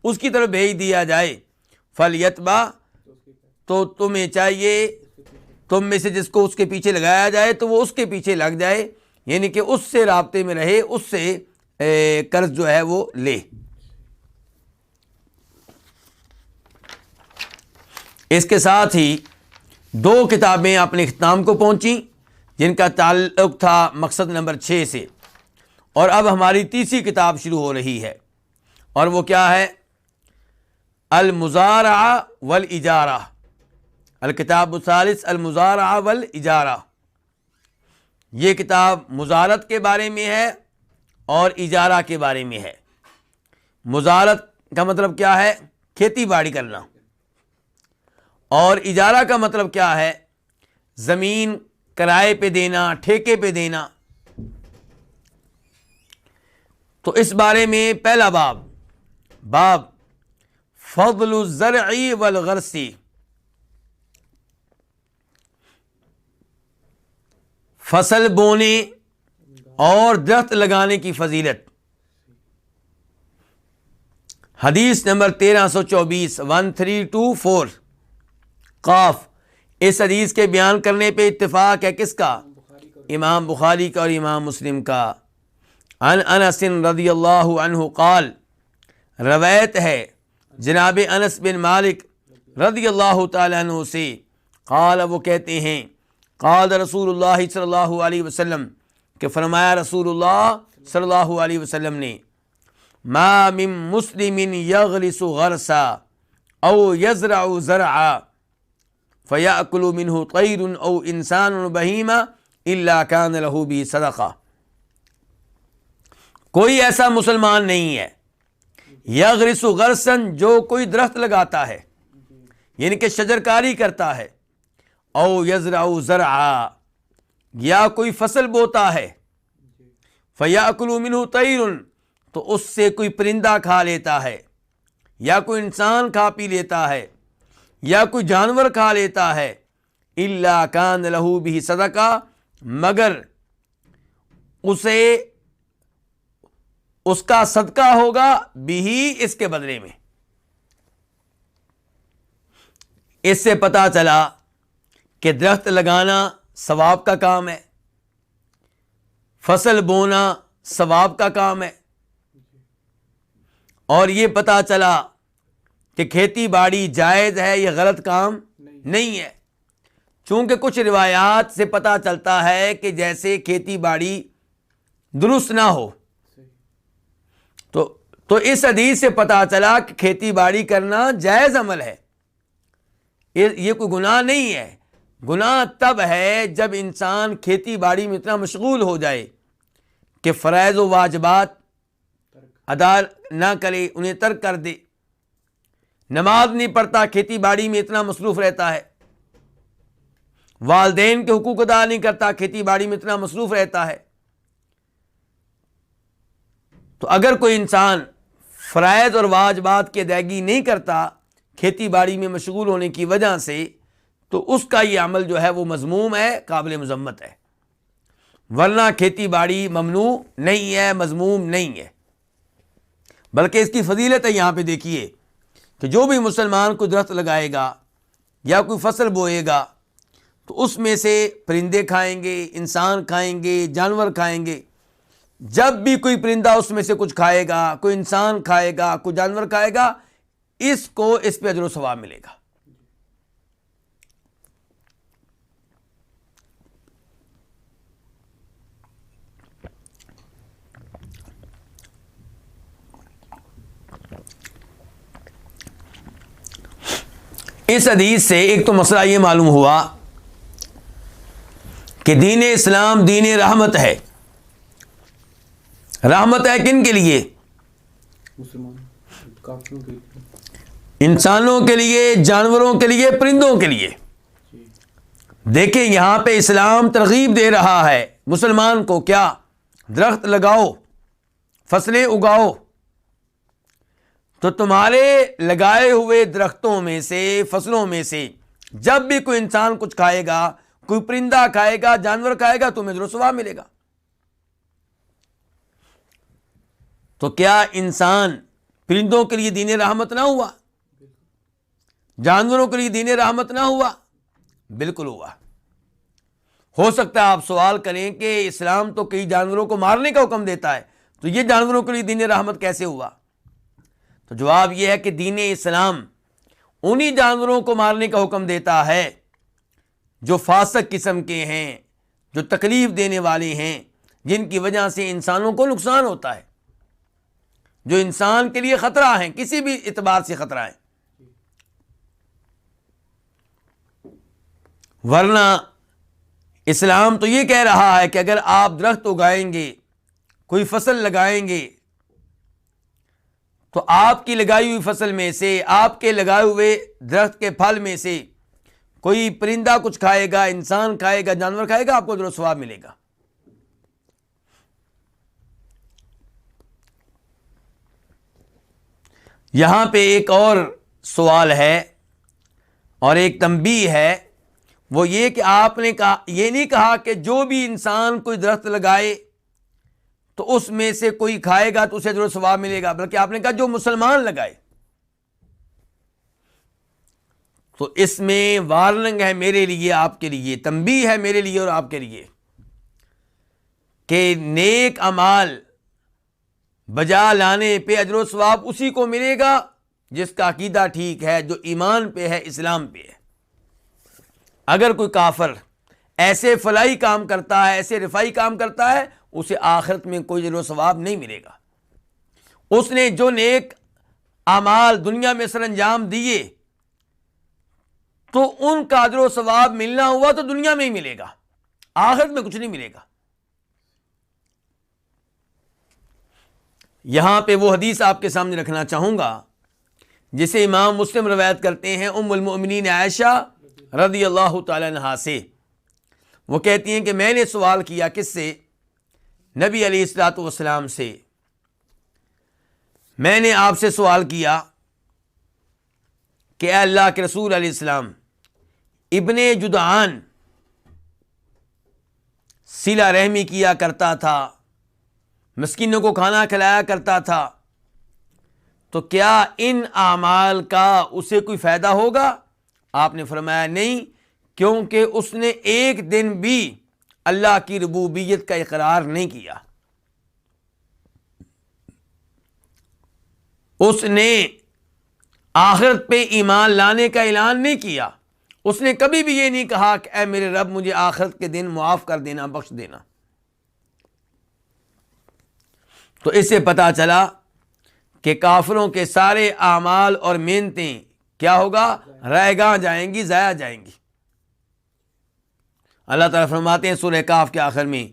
[SPEAKER 1] اس کی طرف بھیج دیا جائے، فَلْيَتْبَعْ، تو تمہیں چاہیے تم میں سے جس کو اس کے پیچھے لگایا جائے تو وہ اس کے پیچھے لگ جائے، یعنی کہ اس سے رابطے میں رہے، اس سے قرض جو ہے وہ لے۔ اس کے ساتھ ہی 2 کتابیں اپنے اختتام کو پہنچیں جن کا تعلق تھا مقصد نمبر 6 سے، اور اب ہماری تیسری کتاب شروع ہو رہی ہے، اور وہ کیا ہے؟ المزارعہ والاجارہ، الکتاب الثالث المزارعہ والاجارہ۔ یہ کتاب مزارت کے بارے میں ہے اور اجارہ کے بارے میں ہے۔ مزارت کا مطلب کیا ہے؟ کھیتی باڑی کرنا، اور اجارہ کا مطلب کیا ہے؟ زمین کرائے پہ دینا، ٹھیکے پہ دینا۔ تو اس بارے میں پہلا باب فضل الزرع والغرس، فصل بونے اور درخت لگانے کی فضیلت۔ حدیث نمبر 1324 1324 قاف۔ اس حدیث کے بیان کرنے پہ اتفاق ہے کس کا؟ امام بخاری کا اور امام مسلم کا۔ عن انس رضی اللہ عنہ قال، روایت ہے جناب انس بن مالک رضی اللہ تعالیٰ عنہ سے، قال وہ کہتے ہیں قال رسول اللہ صلی اللہ علیہ وسلم، کہ فرمایا رسول اللہ صلی اللہ علیہ وسلم نے، ما من مسلم یغرس غرسا او یزرع زرعا فیأکل منہ طیر او انسان بہیمہ الا کان لہ بہ صدقہ۔ کوئی ایسا مسلمان نہیں ہے یغرس غرسن، جو کوئی درخت لگاتا ہے یعنی کہ شجرکاری کرتا ہے، او یزرع زرعا، یا کوئی فصل بوتا ہے، فیأکل منہ طیر، تو اس سے کوئی پرندہ کھا لیتا ہے، یا کوئی انسان کھا پی لیتا ہے، یا کوئی جانور کھا لیتا ہے، الا کان لہ بہ صدقہ، مگر اسے اس کا صدقہ ہوگا بھی، اس کے بدلے میں۔ اس سے پتہ چلا کہ درخت لگانا ثواب کا کام ہے، فصل بونا ثواب کا کام ہے، اور یہ پتہ چلا کہ کھیتی باڑی جائز ہے، یہ غلط کام نہیں ہے۔ چونکہ کچھ روایات سے پتہ چلتا ہے کہ جیسے کھیتی باڑی درست نہ ہو، تو اس حدیث سے پتہ چلا کہ کھیتی باڑی کرنا جائز عمل ہے، یہ کوئی گناہ نہیں ہے۔ گناہ تب ہے جب انسان کھیتی باڑی میں اتنا مشغول ہو جائے کہ فرائض و واجبات ادا نہ کرے، انہیں ترک کر دے، نماز نہیں پڑھتا، کھیتی باڑی میں اتنا مصروف رہتا ہے، والدین کے حقوق ادا نہیں کرتا، کھیتی باڑی میں اتنا مصروف رہتا ہے۔ تو اگر کوئی انسان فرائض اور واجبات کی ادائیگی نہیں کرتا کھیتی باڑی میں مشغول ہونے کی وجہ سے، تو اس کا یہ عمل جو ہے وہ مذموم ہے، قابل مذمت ہے، ورنہ کھیتی باڑی ممنوع نہیں ہے، مذموم نہیں ہے، بلکہ اس کی فضیلت ہے۔ یہاں پہ دیکھیے کہ جو بھی مسلمان کوئی درخت لگائے گا یا کوئی فصل بوئے گا تو اس میں سے پرندے کھائیں گے، انسان کھائیں گے، جانور کھائیں گے۔ جب بھی کوئی پرندہ اس میں سے کچھ کھائے گا، کوئی انسان کھائے گا، کوئی جانور کھائے گا، اس کو اس پہ اجر و ثواب ملے گا۔ اس حدیث سے ایک تو مسئلہ یہ معلوم ہوا کہ دین اسلام دین رحمت ہے۔ رحمت ہے کن کے لیے؟ انسانوں کے لیے، جانوروں کے لیے، پرندوں کے لیے۔ دیکھیں یہاں پہ اسلام ترغیب دے رہا ہے مسلمان کو، کیا؟ درخت لگاؤ، فصلیں اگاؤ۔ تو تمہارے لگائے ہوئے درختوں میں سے، فصلوں میں سے جب بھی کوئی انسان کچھ کھائے گا، کوئی پرندہ کھائے گا، جانور کھائے گا، تمہیں اجر و ثواب ملے گا۔ تو کیا انسان پرندوں کے لیے دین رحمت نہ ہوا؟ جانوروں کے لیے دین رحمت نہ ہوا؟ بالکل ہوا۔ ہو سکتا ہے آپ سوال کریں کہ اسلام تو کئی جانوروں کو مارنے کا حکم دیتا ہے، تو یہ جانوروں کے لیے دین رحمت کیسے ہوا؟ تو جواب یہ ہے کہ دین اسلام انہی جانوروں کو مارنے کا حکم دیتا ہے جو فاسق قسم کے ہیں، جو تکلیف دینے والے ہیں، جن کی وجہ سے انسانوں کو نقصان ہوتا ہے، جو انسان کے لیے خطرہ ہیں، کسی بھی اعتبار سے خطرہ ہیں۔ ورنہ اسلام تو یہ کہہ رہا ہے کہ اگر آپ درخت اگائیں گے، کوئی فصل لگائیں گے، تو آپ کی لگائی ہوئی فصل میں سے، آپ کے لگائے ہوئے درخت کے پھل میں سے کوئی پرندہ کچھ کھائے گا، انسان کھائے گا، جانور کھائے گا، آپ کو اجر و ثواب ملے گا۔ یہاں پہ ایک اور سوال ہے اور ایک تنبیہ ہے، وہ یہ کہ آپ نے کہا، یہ نہیں کہا کہ جو بھی انسان کوئی درخت لگائے تو اس میں سے کوئی کھائے گا تو اسے اجر و ثواب ملے گا، بلکہ آپ نے کہا جو مسلمان لگائے۔ تو اس میں وارننگ ہے میرے لیے، آپ کے لیے، تنبیہ ہے میرے لیے اور آپ کے لیے کہ نیک اعمال بجا لانے پہ اجر و ثواب اسی کو ملے گا جس کا عقیدہ ٹھیک ہے، جو ایمان پہ ہے، اسلام پہ ہے۔ اگر کوئی کافر ایسے فلاحی کام کرتا ہے، ایسے رفائی کام کرتا ہے، اسے آخرت میں کوئی اجر و ثواب نہیں ملے گا۔ اس نے جو نیک اعمال دنیا میں سر انجام دیے تو ان کا اجر و ثواب ملنا ہوا تو دنیا میں ہی ملے گا، آخرت میں کچھ نہیں ملے گا۔ یہاں پہ وہ حدیث آپ کے سامنے رکھنا چاہوں گا جسے امام مسلم روایت کرتے ہیں ام المؤمنین عائشہ رضی اللہ تعالی عنہا سے۔ وہ کہتی ہیں کہ میں نے سوال کیا کس سے؟ نبی علیہ الصلوۃ والسلام سے۔ میں نے آپ سے سوال کیا کہ اے اللہ کے رسول علیہ السلام، ابن جدعان صلہ رحمی کیا کرتا تھا، مسکینوں کو کھانا کھلایا کرتا تھا، تو کیا ان اعمال کا اسے کوئی فائدہ ہوگا؟ آپ نے فرمایا نہیں، کیونکہ اس نے ایک دن بھی اللہ کی ربوبیت کا اقرار نہیں کیا، اس نے آخرت پہ ایمان لانے کا اعلان نہیں کیا، اس نے کبھی بھی یہ نہیں کہا کہ اے میرے رب مجھے آخرت کے دن معاف کر دینا، بخش دینا۔ تو اس سے پتہ چلا کہ کافروں کے سارے اعمال اور محنتیں کیا ہوگا؟ رائے گاہ جائیں گی، ضائع جائیں گی۔ اللہ تعالیٰ فرماتے ہیں سورہ کہف کے آخر میں،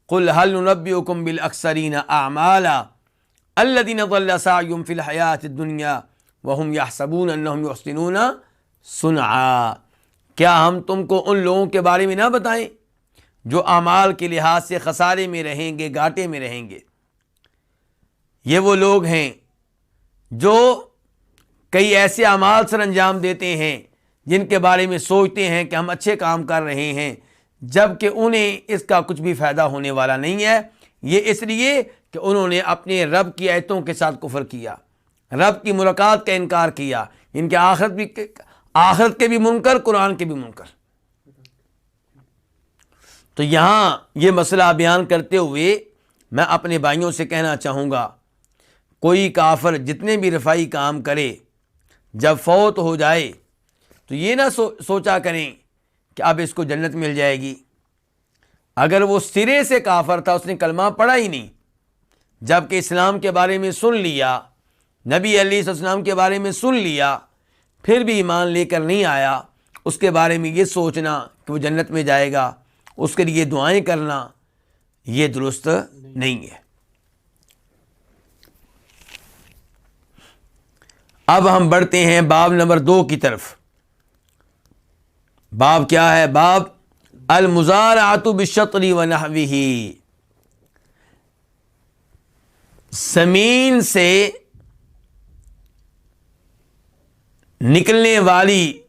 [SPEAKER 1] قل هل ننبئکم بالاخسرین اعمالا الذین ضل سعیہم فی الحیاۃ الدنیا وهم یحسبون انہم یحسنون صنعا۔ کیا ہم تم کو ان لوگوں کے بارے میں نہ بتائیں جو اعمال کے لحاظ سے خسارے میں رہیں گے، گھاٹے میں رہیں گے؟ یہ وہ لوگ ہیں جو کئی ایسے اعمال سر انجام دیتے ہیں جن کے بارے میں سوچتے ہیں کہ ہم اچھے کام کر رہے ہیں، جبکہ انہیں اس کا کچھ بھی فائدہ ہونے والا نہیں ہے۔ یہ اس لیے کہ انہوں نے اپنے رب کی آیتوں کے ساتھ کفر کیا، رب کی ملاقات کا انکار کیا، ان کے آخرت کے بھی منکر، قرآن کے بھی منکر۔ تو یہاں یہ مسئلہ بیان کرتے ہوئے میں اپنے بھائیوں سے کہنا چاہوں گا، کوئی کافر جتنے بھی رفائی کام کرے، جب فوت ہو جائے تو یہ نہ سوچا کریں کہ اب اس کو جنت مل جائے گی۔ اگر وہ سرے سے کافر تھا، اس نے کلمہ پڑھا ہی نہیں، جبکہ اسلام کے بارے میں سن لیا، نبی علیہ السلام کے بارے میں سن لیا، پھر بھی ایمان لے کر نہیں آیا، اس کے بارے میں یہ سوچنا کہ وہ جنت میں جائے گا، اس کے لیے دعائیں کرنا، یہ درست نہیں ہے۔ اب ہم بڑھتے ہیں باب نمبر 2 کی طرف۔ باب کیا ہے؟ باب المزارعۃ بالشطر ونحوہ، زمین سے نکلنے والی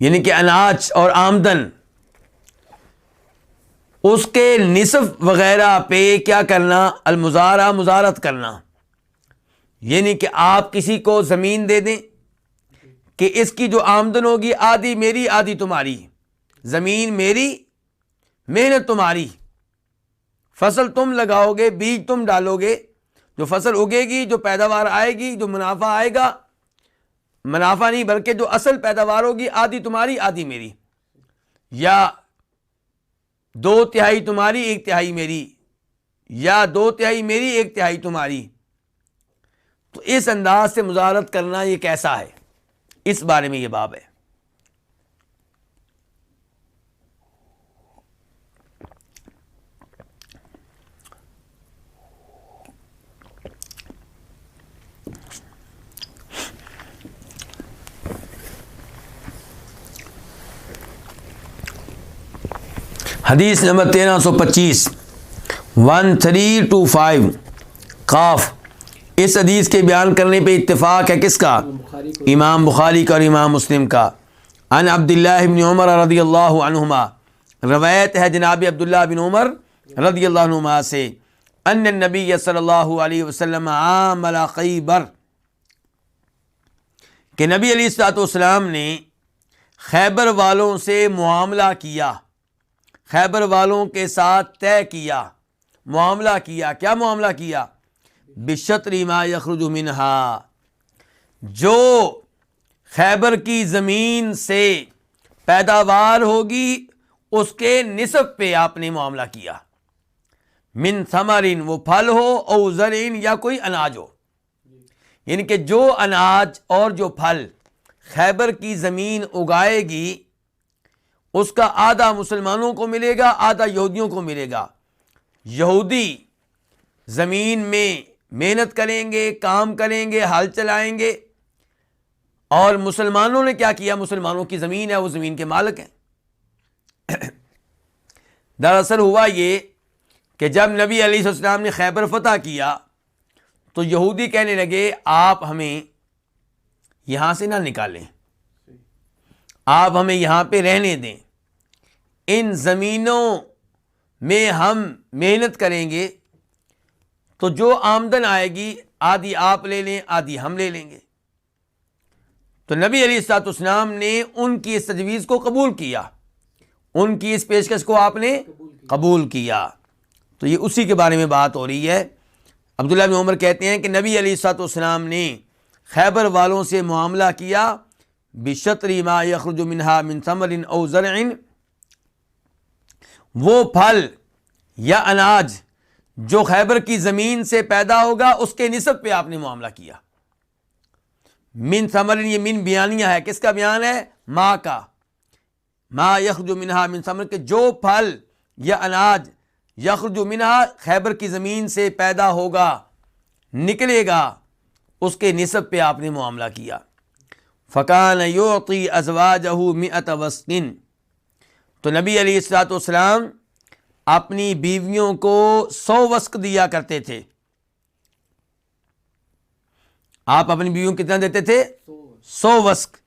[SPEAKER 1] یعنی کہ اناج اور آمدن، اس کے نصف وغیرہ پہ کیا کرنا؟ المزارعہ، مزارعت کرنا، یعنی کہ آپ کسی کو زمین دے دیں کہ اس کی جو آمدن ہوگی آدھی میری آدھی تمہاری، زمین میری، محنت تمہاری، فصل تم لگاؤ گے، بیج تم ڈالو گے، جو فصل اگے گی، جو پیداوار آئے گی، جو منافع آئے گا، منافع نہیں بلکہ جو اصل پیداوار ہوگی، آدھی تمہاری آدھی میری، یا 2/3 تمہاری 1/3 میری، یا 2/3 میری 1/3 تمہاری. تو اس انداز سے مزارعت کرنا یہ کیسا ہے، اس بارے میں یہ باب ہے. حدیث نمبر 1325 1325 قاف. اس حدیث کے بیان کرنے پہ اتفاق ہے کس کا؟ امام بخاری کا اور امام مسلم کا. عن عبداللہ بن عمر رضی اللہ عنہما، روایت ہے جناب عبداللہ بن عمر رضی اللہ عنہما سے، ان النبی صلی اللہ علیہ وسلم عامل خیبر، کہ نبی علیہ الصلوۃ والسلام نے خیبر والوں سے معاملہ کیا، خیبر والوں کے ساتھ طے کیا، معاملہ کیا. کیا معاملہ کیا؟ بشطر ما یخرج منہا، جو خیبر کی زمین سے پیداوار ہوگی اس کے نصف پہ آپ نے معاملہ کیا. من ثمرن، وہ پھل ہو، او زرعن، یا کوئی اناج ہو. یعنی کہ جو اناج اور جو پھل خیبر کی زمین اگائے گی اس کا آدھا مسلمانوں کو ملے گا، آدھا یہودیوں کو ملے گا. یہودی زمین میں محنت کریں گے، کام کریں گے، ہل چلائیں گے، اور مسلمانوں نے کیا کیا؟ مسلمانوں کی زمین ہے، وہ زمین کے مالک ہیں. دراصل ہوا یہ کہ جب نبی علیہ السلام نے خیبر فتح کیا تو یہودی کہنے لگے آپ ہمیں یہاں سے نہ نکالیں، آپ ہمیں یہاں پہ رہنے دیں، ان زمینوں میں ہم محنت کریں گے تو جو آمدن آئے گی آدھی آپ لے لیں، آدھی ہم لے لیں گے. تو نبی علیہ الصلوۃ والسلام نے ان کی اس تجویز کو قبول کیا، ان کی اس پیشکش کو آپ نے قبول کیا. تو یہ اسی کے بارے میں بات ہو رہی ہے. عبداللہ بن عمر کہتے ہیں کہ نبی علیہ الصلوۃ والسلام نے خیبر والوں سے معاملہ کیا بشطر ما یخرج منہا من ثمر او زرع، وہ پھل یا اناج جو خیبر کی زمین سے پیدا ہوگا اس کے نصف پہ آپ نے معاملہ کیا. من ثمر، یہ من بیانیہ ہے، کس کا بیان ہے؟ ما کا. ما یخرج منہا من ثمر، کہ جو پھل یا اناج یخرج منہا خیبر کی زمین سے پیدا ہوگا، نکلے گا، اس کے نصف پہ آپ نے معاملہ کیا. فکان یعطی ازواجہ 100 وسق، تو نبی علیہ الصلوۃ والسلام اپنی بیویوں کو 100 وسق دیا کرتے تھے. آپ اپنی بیویوں کو کتنا دیتے تھے؟ 100 وسق.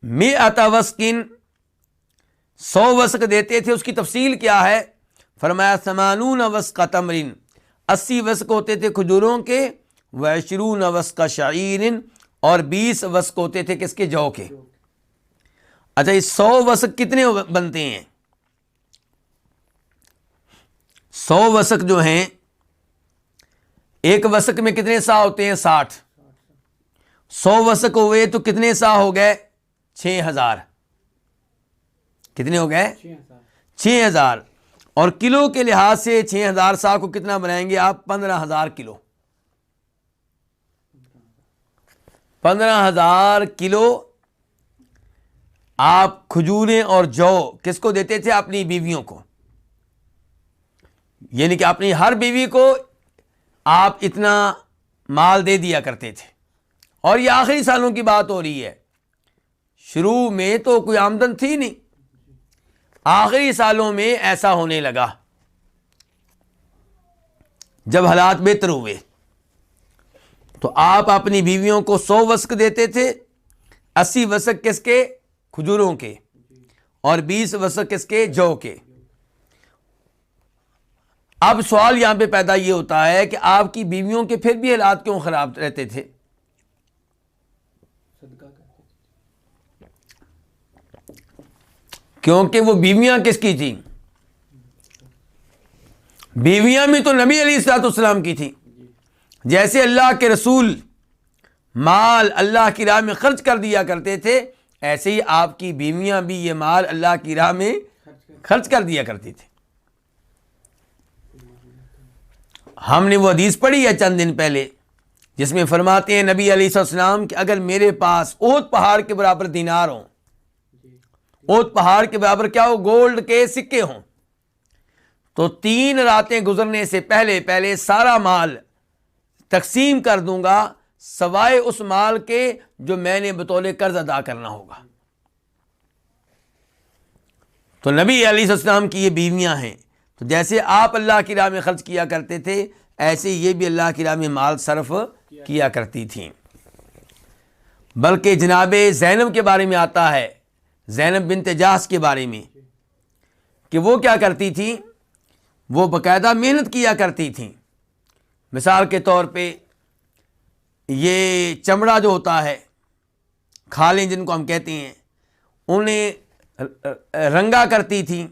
[SPEAKER 1] مئۃ وسق، 100 وسق دیتے تھے. اس کی تفصیل کیا ہے؟ فرمایا 80 وسق تمر، 80 وسق ہوتے تھے کھجوروں کے، و20 وسق شعیر، اور 20 وسق ہوتے تھے کس کے؟ جو کے. اچھا یہ 100 وسق کتنے بنتے ہیں؟ 100 وسق جو ہیں، ایک وسق میں کتنے سا ہوتے ہیں؟ 60. 100 وسق ہوئے تو کتنے سا ہو گئے؟ 6000. کتنے ہو گئے؟ 6000. اور کلو کے لحاظ سے 6000 سا کو کتنا بنائیں گے آپ؟ 15000 کلو. 15000 کلو آپ کھجوریں اور جو کس کو دیتے تھے؟ اپنی بیویوں کو. یعنی کہ اپنی ہر بیوی کو آپ اتنا مال دے دیا کرتے تھے. اور یہ آخری سالوں کی بات ہو رہی ہے، شروع میں تو کوئی آمدن تھی نہیں، آخری سالوں میں ایسا ہونے لگا جب حالات بہتر ہوئے. تو آپ اپنی بیویوں کو 100 وسق دیتے تھے، 80 وسق کس کے؟ کھجوروں کے، اور 20 وسق کس کے؟ جو کے. اب سوال یہاں پہ پیدا یہ ہوتا ہے کہ آپ کی بیویوں کے پھر بھی حالات کیوں خراب رہتے تھے؟ کیونکہ وہ بیویاں کس کی تھیں؟ بیویاں بھی تو نبی علیہ الصلوۃ والسلام کی تھیں. جیسے اللہ کے رسول مال اللہ کی راہ میں خرچ کر دیا کرتے تھے، ایسے ہی آپ کی بیویاں بھی یہ مال اللہ کی راہ میں خرچ کر دیا کرتی تھی. ہم نے وہ حدیث پڑھی ہے چند دن پہلے جس میں فرماتے ہیں نبی علیہ السلام کہ اگر میرے پاس احد پہاڑ کے برابر دینار ہوں، احد پہاڑ کے برابر کیا ہو، گولڈ کے سکے ہوں، تو 3 راتیں گزرنے سے پہلے سارا مال تقسیم کر دوں گا سوائے اس مال کے جو میں نے بطور قرض ادا کرنا ہوگا. تو نبی علیہ السلام کی یہ بیویاں ہیں، تو جیسے آپ اللہ کی راہ میں خرچ کیا کرتے تھے ایسے یہ بھی اللہ کی راہ میں مال صرف کیا کرتی تھیں. بلکہ جناب زینب کے بارے میں آتا ہے، زینب بنت جحش کے بارے میں، کہ وہ کیا کرتی تھیں، وہ باقاعدہ محنت کیا کرتی تھیں. مثال کے طور پہ یہ چمڑا جو ہوتا ہے، کھالیں جن کو ہم کہتے ہیں، انہیں رنگا کرتی تھیں،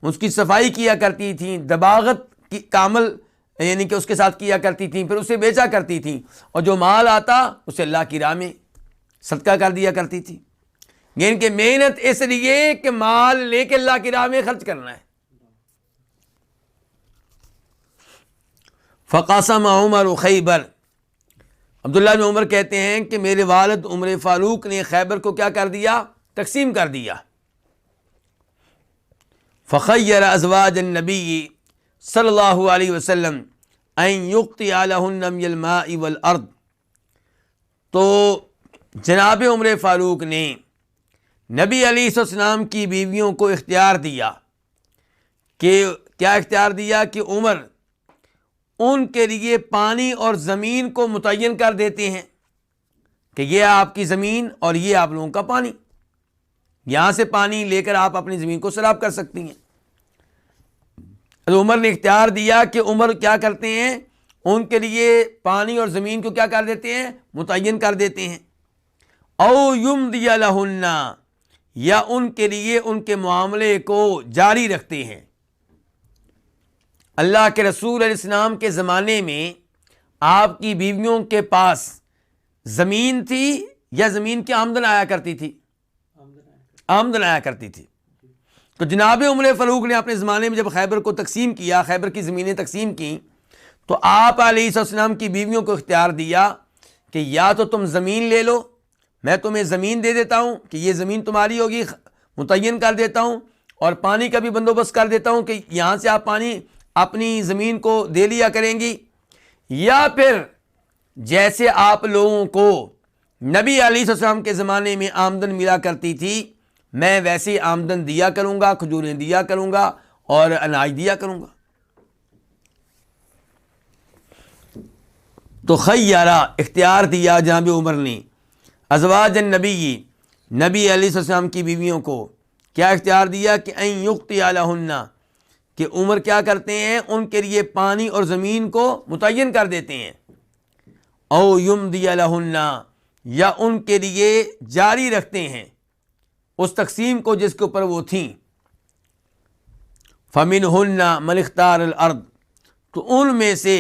[SPEAKER 1] اس کی صفائی کیا کرتی تھیں، دباغت کی کامل یعنی کہ اس کے ساتھ کیا کرتی تھیں، پھر اسے بیچا کرتی تھیں، اور جو مال آتا اسے اللہ کی راہ میں صدقہ کر دیا کرتی تھی. یعنی کہ محنت اس لیے کہ مال لے کے اللہ کی راہ میں خرچ کرنا ہے. فقاسم عمر خیبر، عبداللہ بن عمر کہتے ہیں کہ میرے والد عمر فاروق نے خیبر کو کیا کر دیا، تقسیم کر دیا. فخیر ازواج النبی صلی اللہ علیہ وسلم ان یقطع لہن من الماء والارض، تو جناب عمر فاروق نے نبی علیہ السلام کی بیویوں کو اختیار دیا کہ کیا اختیار دیا کہ عمر ان کے لیے پانی اور زمین کو متعین کر دیتے ہیں کہ یہ آپ کی زمین اور یہ آپ لوگوں کا پانی، یہاں سے پانی لے کر آپ اپنی زمین کو سیراب کر سکتی ہیں. عمر نے اختیار دیا کہ عمر کیا کرتے ہیں، ان کے لیے پانی اور زمین کو کیا کر دیتے ہیں، متعین کر دیتے ہیں. او یمضی لہن، یا ان کے لیے ان کے معاملے کو جاری رکھتے ہیں. اللہ کے رسول علیہ السلام کے زمانے میں آپ کی بیویوں کے پاس زمین تھی یا زمین کی آمدن آیا کرتی تھی؟ آمدن آیا کرتی تھی. تو جناب عمر فاروق نے اپنے زمانے میں جب خیبر کو تقسیم کیا، خیبر کی زمینیں تقسیم کی، تو آپ علیہ السلام کی بیویوں کو اختیار دیا کہ یا تو تم زمین لے لو، میں تمہیں زمین دے دیتا ہوں کہ یہ زمین تمہاری ہوگی، متعین کر دیتا ہوں، اور پانی کا بھی بندوبست کر دیتا ہوں کہ یہاں سے آپ پانی اپنی زمین کو دے لیا کریں گی، یا پھر جیسے آپ لوگوں کو نبی علیہ السلام کے زمانے میں آمدن ملا کرتی تھی میں ویسے آمدن دیا کروں گا، کھجوریں دیا کروں گا اور اناج دیا کروں گا. تو خیرہ اختیار دیا جناب عمر نے ازواج النبی، نبی علیہ السلام کی بیویوں کو کیا اختیار دیا کہ ان یقطع لہن، کہ عمر کیا کرتے ہیں، ان کے لیے پانی اور زمین کو متعین کر دیتے ہیں. او یمضی لہن، یا ان کے لیے جاری رکھتے ہیں اس تقسیم کو جس کے اوپر وہ تھیں. فمنہن من اختار الارض، تو ان میں سے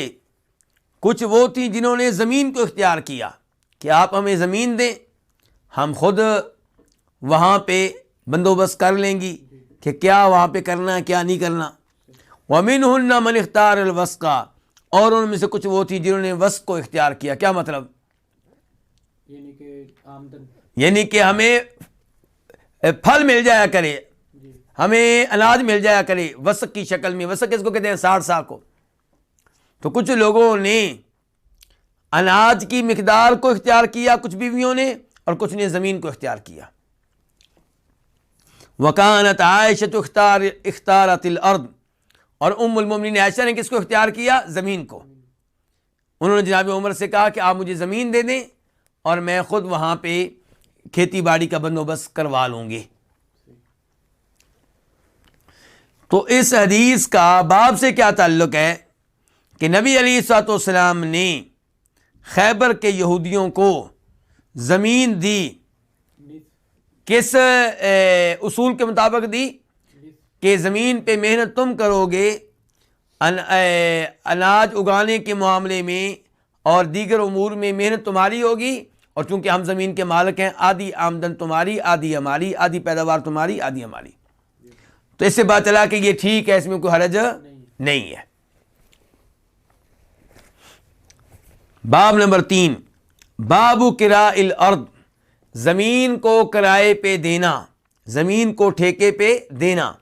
[SPEAKER 1] کچھ وہ تھیں جنہوں نے زمین کو اختیار کیا کہ آپ ہمیں زمین دیں، ہم خود وہاں پہ بندوبست کر لیں گی کہ کیا وہاں پہ کرنا ہے کیا نہیں کرنا. ومنہن من اختار الوسق، اور ان میں سے کچھ وہ تھی جنہوں نے وسق کو اختیار کیا. کیا مطلب؟
[SPEAKER 2] یعنی کہ آمدن،
[SPEAKER 1] یعنی کہ ہمیں پھل مل جایا کرے، ہمیں اناج مل جایا کرے وسق کی شکل میں. وسق اس کو کہتے ہیں 60 سا کو. تو کچھ لوگوں نے اناج کی مقدار کو اختیار کیا، کچھ بیویوں نے، اور کچھ نے زمین کو اختیار کیا. وکانت عائشہ اختارت الارض، اور ام المومنین عائشہ نے کس کو اختیار کیا؟ زمین کو. انہوں نے جناب عمر سے کہا کہ آپ مجھے زمین دے دیں اور میں خود وہاں پہ کھیتی باڑی کا بندوبست کروا لوں گے. تو اس حدیث کا باب سے کیا تعلق ہے کہ نبی علیہ الصلوۃ والسلام نے خیبر کے یہودیوں کو زمین دی کس اصول کے مطابق دی کہ زمین پہ محنت تم کرو گے اناج اگانے کے معاملے میں اور دیگر امور میں محنت تمہاری ہوگی، اور چونکہ ہم زمین کے مالک ہیں، آدھی آمدن تمہاری آدھی ہماری، آدھی پیداوار تمہاری آدھی ہماری. تو اس سے بات چلا کہ یہ ٹھیک ہے، اس میں کوئی حرج نہیں ہے. باب نمبر 3، باب قراء الارض، زمین کو کرائے پہ دینا، زمین کو ٹھیکے پہ دینا.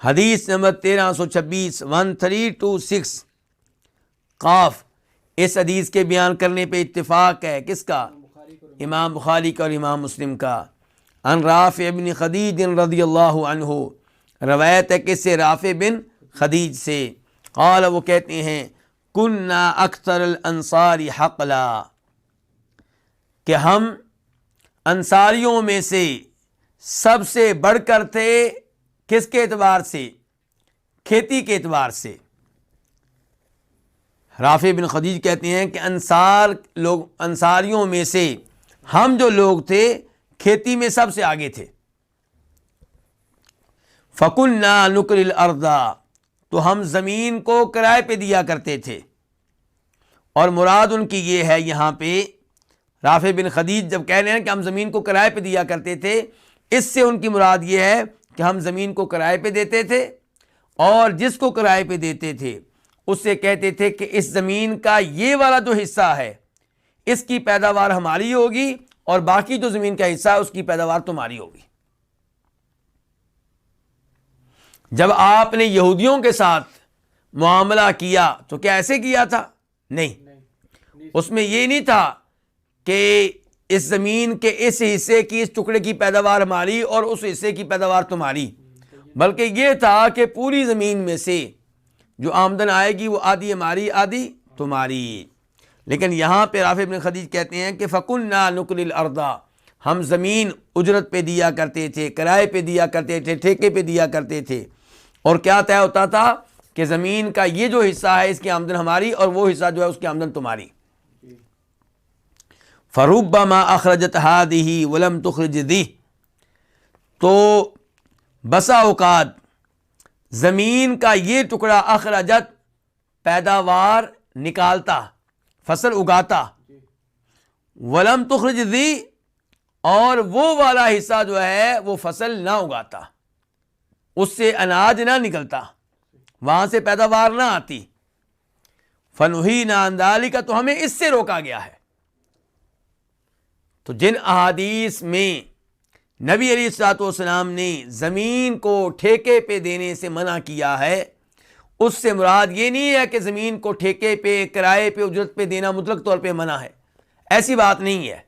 [SPEAKER 1] حدیث نمبر 1326 1326 قاف. اس حدیث کے بیان کرنے پہ اتفاق ہے کس کا؟ امام بخاری کا اور امام مسلم کا. ان رافع بن خدیج رضی اللہ عنہ، روایت ہے کس سے؟ رافع بن خدیج سے. قال، وہ کہتے ہیں کننا اکثر الانصار حقلا، کہ ہم انصاریوں میں سے سب سے بڑھ کر تھے کس کے اعتبار سے؟ کھیتی کے اعتبار سے. رافع بن خدیج کہتے ہیں کہ انصاریوں میں سے ہم جو لوگ تھے کھیتی میں سب سے آگے تھے. فَكُنَّا نُكْرِ الْأَرْضَ، تو ہم زمین کو کرائے پہ دیا کرتے تھے. اور مراد ان کی یہ ہے یہاں پہ رافع بن خدیج جب کہہ رہے ہیں کہ ہم زمین کو کرائے پہ دیا کرتے تھے، اس سے ان کی مراد یہ ہے کہ ہم زمین کو کرائے پہ دیتے تھے، اور جس کو کرائے پہ دیتے تھے اس سے کہتے تھے کہ اس زمین کا یہ والا جو حصہ ہے اس کی پیداوار ہماری ہوگی، اور باقی جو زمین کا حصہ ہے اس کی پیداوار تمہاری ہوگی. جب آپ نے یہودیوں کے ساتھ معاملہ کیا تو کیا ایسے کیا تھا؟ نہیں. اس میں یہ نہیں تھا کہ اس زمین کے اس حصے کی، اس ٹکڑے کی پیداوار ہماری اور اس حصے کی پیداوار تمہاری، بلکہ یہ تھا کہ پوری زمین میں سے جو آمدن آئے گی وہ آدھی ہماری آدھی تمہاری. لیکن یہاں پہ رافع بن خدیج کہتے ہیں کہ فَكُنَّا نُكْرِ الْأَرْضَ، ہم زمین اجرت پہ دیا کرتے تھے، کرائے پہ دیا کرتے تھے، ٹھیکے پہ دیا کرتے تھے. اور کیا طے ہوتا تھا کہ زمین کا یہ جو حصہ ہے اس کی آمدن ہماری، اور وہ حصہ جو ہے اس کی آمدن تمہاری. فَرُبَّمَا أَخْرَجَتْ هَٰذِهِ وَلَمْ تُخْرِجْ ذِهِ، تو بسا اوقات زمین کا یہ ٹکڑا اخرجت پیداوار نکالتا، فصل اگاتا، ولم تخرج ذی، اور وہ والا حصہ جو ہے وہ فصل نہ اگاتا، اس سے اناج نہ نکلتا، وہاں سے پیداوار نہ آتی. فنہینا عن ذالک، تو ہمیں اس سے روکا گیا ہے. تو جن احادیث میں نبی علیہ الصلوۃ والسلام نے زمین کو ٹھیکے پہ دینے سے منع کیا ہے، اس سے مراد یہ نہیں ہے کہ زمین کو ٹھیکے پہ، کرائے پہ، اجرت پہ دینا مطلق طور پہ منع ہے، ایسی بات نہیں ہے.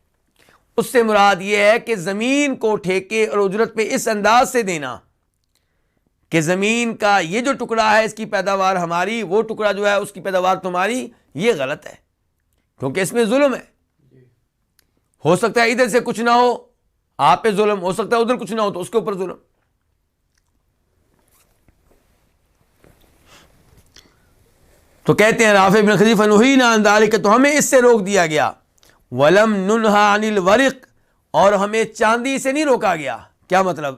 [SPEAKER 1] اس سے مراد یہ ہے کہ زمین کو ٹھیکے اور اجرت پہ اس انداز سے دینا کہ زمین کا یہ جو ٹکڑا ہے اس کی پیداوار ہماری، وہ ٹکڑا جو ہے اس کی پیداوار تمہاری، یہ غلط ہے، کیونکہ اس میں ظلم ہے. ہو سکتا ہے ادھر سے کچھ نہ ہو آپ پہ ظلم، ہو سکتا ہے ادھر کچھ نہ ہو تو اس کے اوپر ظلم. تو کہتے ہیں رافع بن خدیج فنہینا عن ذالک، تو ہمیں اس سے روک دیا گیا. ولم ننہا عن الورق، اور ہمیں چاندی سے نہیں روکا گیا. کیا مطلب؟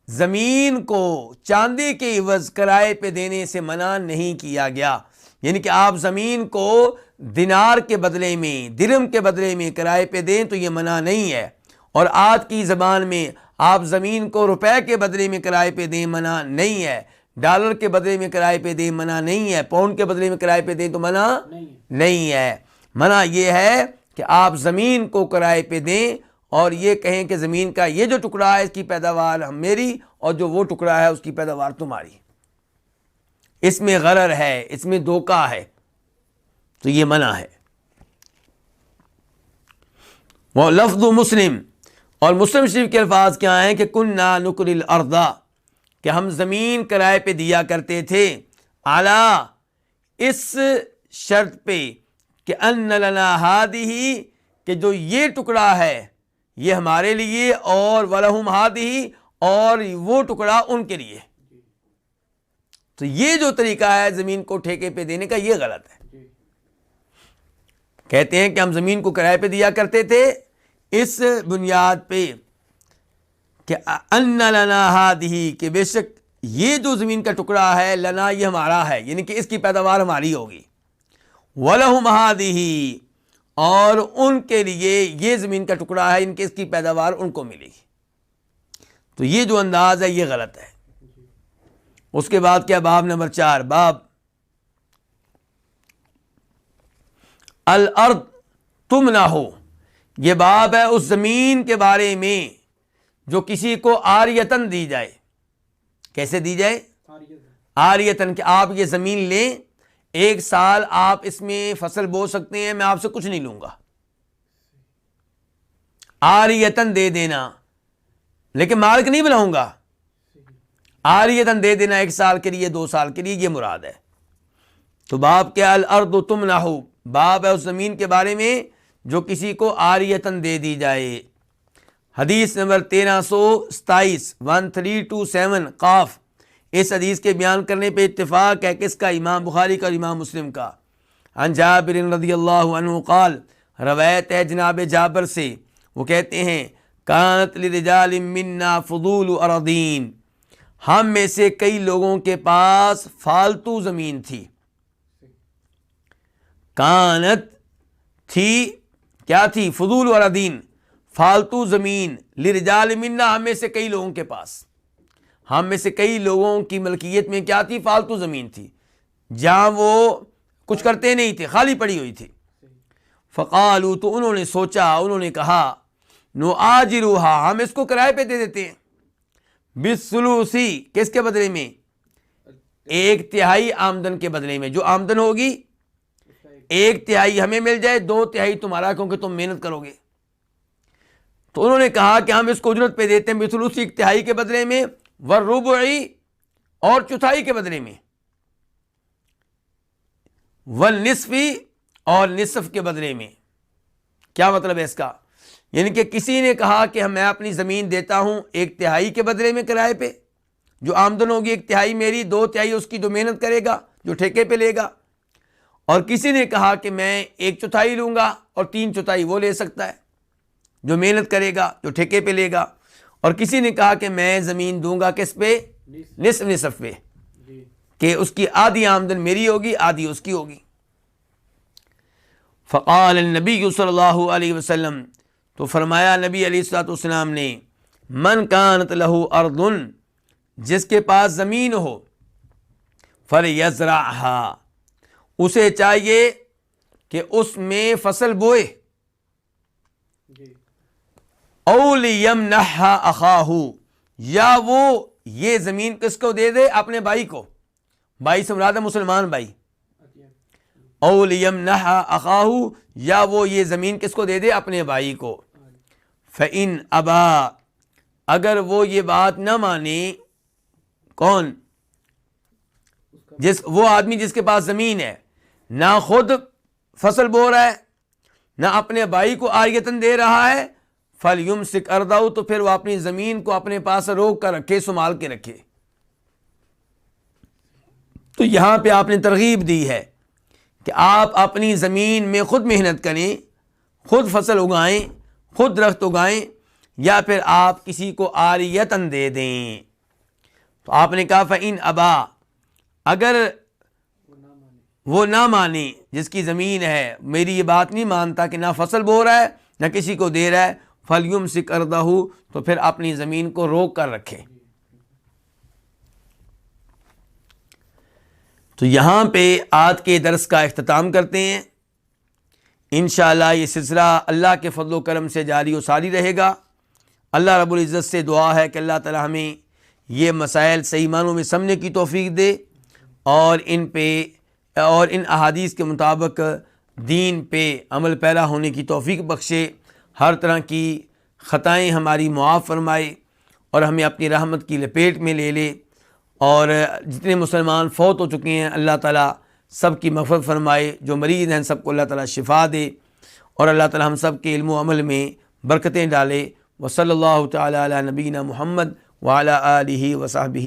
[SPEAKER 1] زمین کو چاندی کے عوض کرائے پہ دینے سے منع نہیں کیا گیا، یعنی کہ آپ زمین کو دینار کے بدلے میں، درہم کے بدلے میں کرائے پہ دیں تو یہ منع نہیں ہے. اور آج کی زبان میں آپ زمین کو روپے کے بدلے میں کرائے پہ دیں منع نہیں ہے، ڈالر کے بدلے میں کرائے پہ دیں منع نہیں ہے، پاؤنڈ کے بدلے میں کرائے پہ دیں تو منع نہیں ہے. منع یہ ہے کہ آپ زمین کو کرائے پہ دیں اور یہ کہیں کہ زمین کا یہ جو ٹکڑا ہے اس کی پیداوار میری، اور جو وہ ٹکڑا ہے اس کی پیداوار تمہاری. اس میں غرر ہے، اس میں دھوکہ ہے، تو یہ منع ہے. وہ لفظ مسلم، اور مسلم شریف کے الفاظ کیا ہیں کہ کننا نکر الارض، کہ ہم زمین کرائے پہ دیا کرتے تھے، اعلی، اس شرط پہ کہ ان لنا ہادہ، کہ جو یہ ٹکڑا ہے یہ ہمارے لیے، اور ولہم ہادہ، اور وہ ٹکڑا ان کے لیے. تو یہ جو طریقہ ہے زمین کو ٹھیکے پہ دینے کا یہ غلط ہے. کہتے ہیں کہ ہم زمین کو کرائے پہ دیا کرتے تھے اس بنیاد پہ کہ ان لنا ہادہ، کہ بے شک یہ جو زمین کا ٹکڑا ہے، لنا یہ ہمارا ہے، یعنی کہ اس کی پیداوار ہماری ہوگی، ولہم ہادہ، اور ان کے لیے یہ زمین کا ٹکڑا ہے، ان کے اس کی پیداوار ان کو ملے گی۔ تو یہ جو انداز ہے یہ غلط ہے۔ اس کے بعد کیا، باب نمبر 4، باب الارض تمنح، یہ باب ہے اس زمین کے بارے میں جو کسی کو عاریتن دی جائے۔ کیسے دی جائے؟ عاریتن، کہ آپ یہ زمین لیں، 1 سال آپ اس میں فصل بو سکتے ہیں، میں آپ سے کچھ نہیں لوں گا۔ عاریتن دے دینا، لیکن مالک نہیں بناؤں گا، عاریتن دے دینا 1 سال کے لیے، 2 سال کے لیے، یہ مراد ہے۔ تو باب کیا، الارض تمنح، باب ہے اس زمین کے بارے میں جو کسی کو عاریتن دے دی جائے۔ حدیث نمبر 1327، 1327 قاف، اس حدیث کے بیان کرنے پہ اتفاق ہے، کس کا؟ امام بخاری کا اور امام مسلم کا۔ عن جابر رضی اللہ عنہ قال، روایت ہے جناب جابر سے، وہ کہتے ہیں کانت لرجال منا فضول اراضین، ہم میں سے کئی لوگوں کے پاس فالتو زمین تھی۔ کانت تھی، کیا تھی؟ فضول اراضین، فالتو زمین، لرجال منا، ہم میں سے کئی لوگوں کے پاس، ہم میں سے کئی لوگوں کی ملکیت میں کیا تھی؟ فالتو زمین تھی، جہاں وہ کچھ کرتے نہیں تھے، خالی پڑی ہوئی تھی۔ فقالوا، تو انہوں نے سوچا، انہوں نے کہا، نؤاجرها، ہم اس کو کرائے پہ دے دیتے ہیں، بالثلث، کس کے بدلے میں؟ 1/3 آمدن کے بدلے میں، جو آمدن ہوگی 1/3 ہمیں مل جائے، 2/3 تمہارا، کیونکہ تم محنت کرو گے۔ تو انہوں نے کہا کہ ہم اس کو اجرت پہ دیتے ہیں، بثلث، 1/3 کے بدلے میں، والربع، اور 1/4 کے بدلے میں، والنصف، اور نصف کے بدلے میں۔ کیا مطلب ہے اس کا؟ یعنی کہ کسی نے کہا کہ میں اپنی زمین دیتا ہوں 1/3 کے بدلے میں کرائے پہ، جو آمدن ہوگی 1/3 میری، 2/3 اس کی جو محنت کرے گا، جو ٹھیکے پہ لے گا۔ اور کسی نے کہا کہ میں 1/4 لوں گا اور 3/4 وہ لے سکتا ہے، جو محنت کرے گا، جو ٹھیکے پہ لے گا۔ اور کسی نے کہا کہ میں زمین دوں گا کس پہ؟ نصف پہ، کہ اس کی آدھی آمدن میری ہوگی، آدھی اس کی ہوگی۔ فقال النبی صلی اللہ علیہ وسلم، تو فرمایا نبی علیہ الصلوۃ والسلام نے، من کانت لہ ارض، جس کے پاس زمین ہو، فلیزرعھا، اسے چاہیے کہ اس میں فصل بوئے، او لیمنحھا اخاہ، یا وہ یہ زمین کس کو دے دے؟ اپنے بھائی کو، بھائی سے مراد ہے مسلمان بھائی، او لیمنحھا اخاہ، یا وہ یہ زمین کس کو دے دے؟ اپنے بھائی کو۔ فإن ابا، اگر وہ یہ بات نہ مانے، کون؟ وہ آدمی جس کے پاس زمین ہے، نہ خود فصل بو رہا ہے، نہ اپنے بھائی کو عاریتن دے رہا ہے، فَلْيُمْسِكْ أَرْضَهُ، تو پھر وہ اپنی زمین کو اپنے پاس روک کر رکھے، سنبھال کے رکھے۔ تو یہاں پہ آپ نے ترغیب دی ہے کہ آپ اپنی زمین میں خود محنت کریں، خود فصل اگائیں، خود درخت اگائیں، یا پھر آپ کسی کو عاریتن دے دیں۔ تو آپ نے کہا فَإِنْ أَبَا، اگر وہ نہ مانے، جس کی زمین ہے، میری یہ بات نہیں مانتا کہ نہ فصل بو رہا ہے نہ کسی کو دے رہا ہے، فَلْيُمْسِكْ أَرْضَهُ، تو پھر اپنی زمین کو روک کر رکھے۔ تو یہاں پہ آج کے درس کا اختتام کرتے ہیں۔ انشاءاللہ یہ سلسلہ اللہ کے فضل و کرم سے جاری و ساری رہے گا۔ اللہ رب العزت سے دعا ہے کہ اللہ تعالی ہمیں یہ مسائل صحیح معنوں میں سمجھنے کی توفیق دے، اور ان احادیث کے مطابق دین پہ عمل پیرا ہونے کی توفیق بخشے، ہر طرح کی خطائیں ہماری معاف فرمائے، اور ہمیں اپنی رحمت کی لپیٹ میں لے لے، اور جتنے مسلمان فوت ہو چکے ہیں اللہ تعالیٰ سب کی مغفرت فرمائے، جو مریض ہیں سب کو اللہ تعالیٰ شفا دے، اور اللہ تعالیٰ ہم سب کے علم و عمل میں برکتیں ڈالے۔ وصلی اللہ تعالیٰ علی نبینا محمد وعلی آلہ وصحبہ۔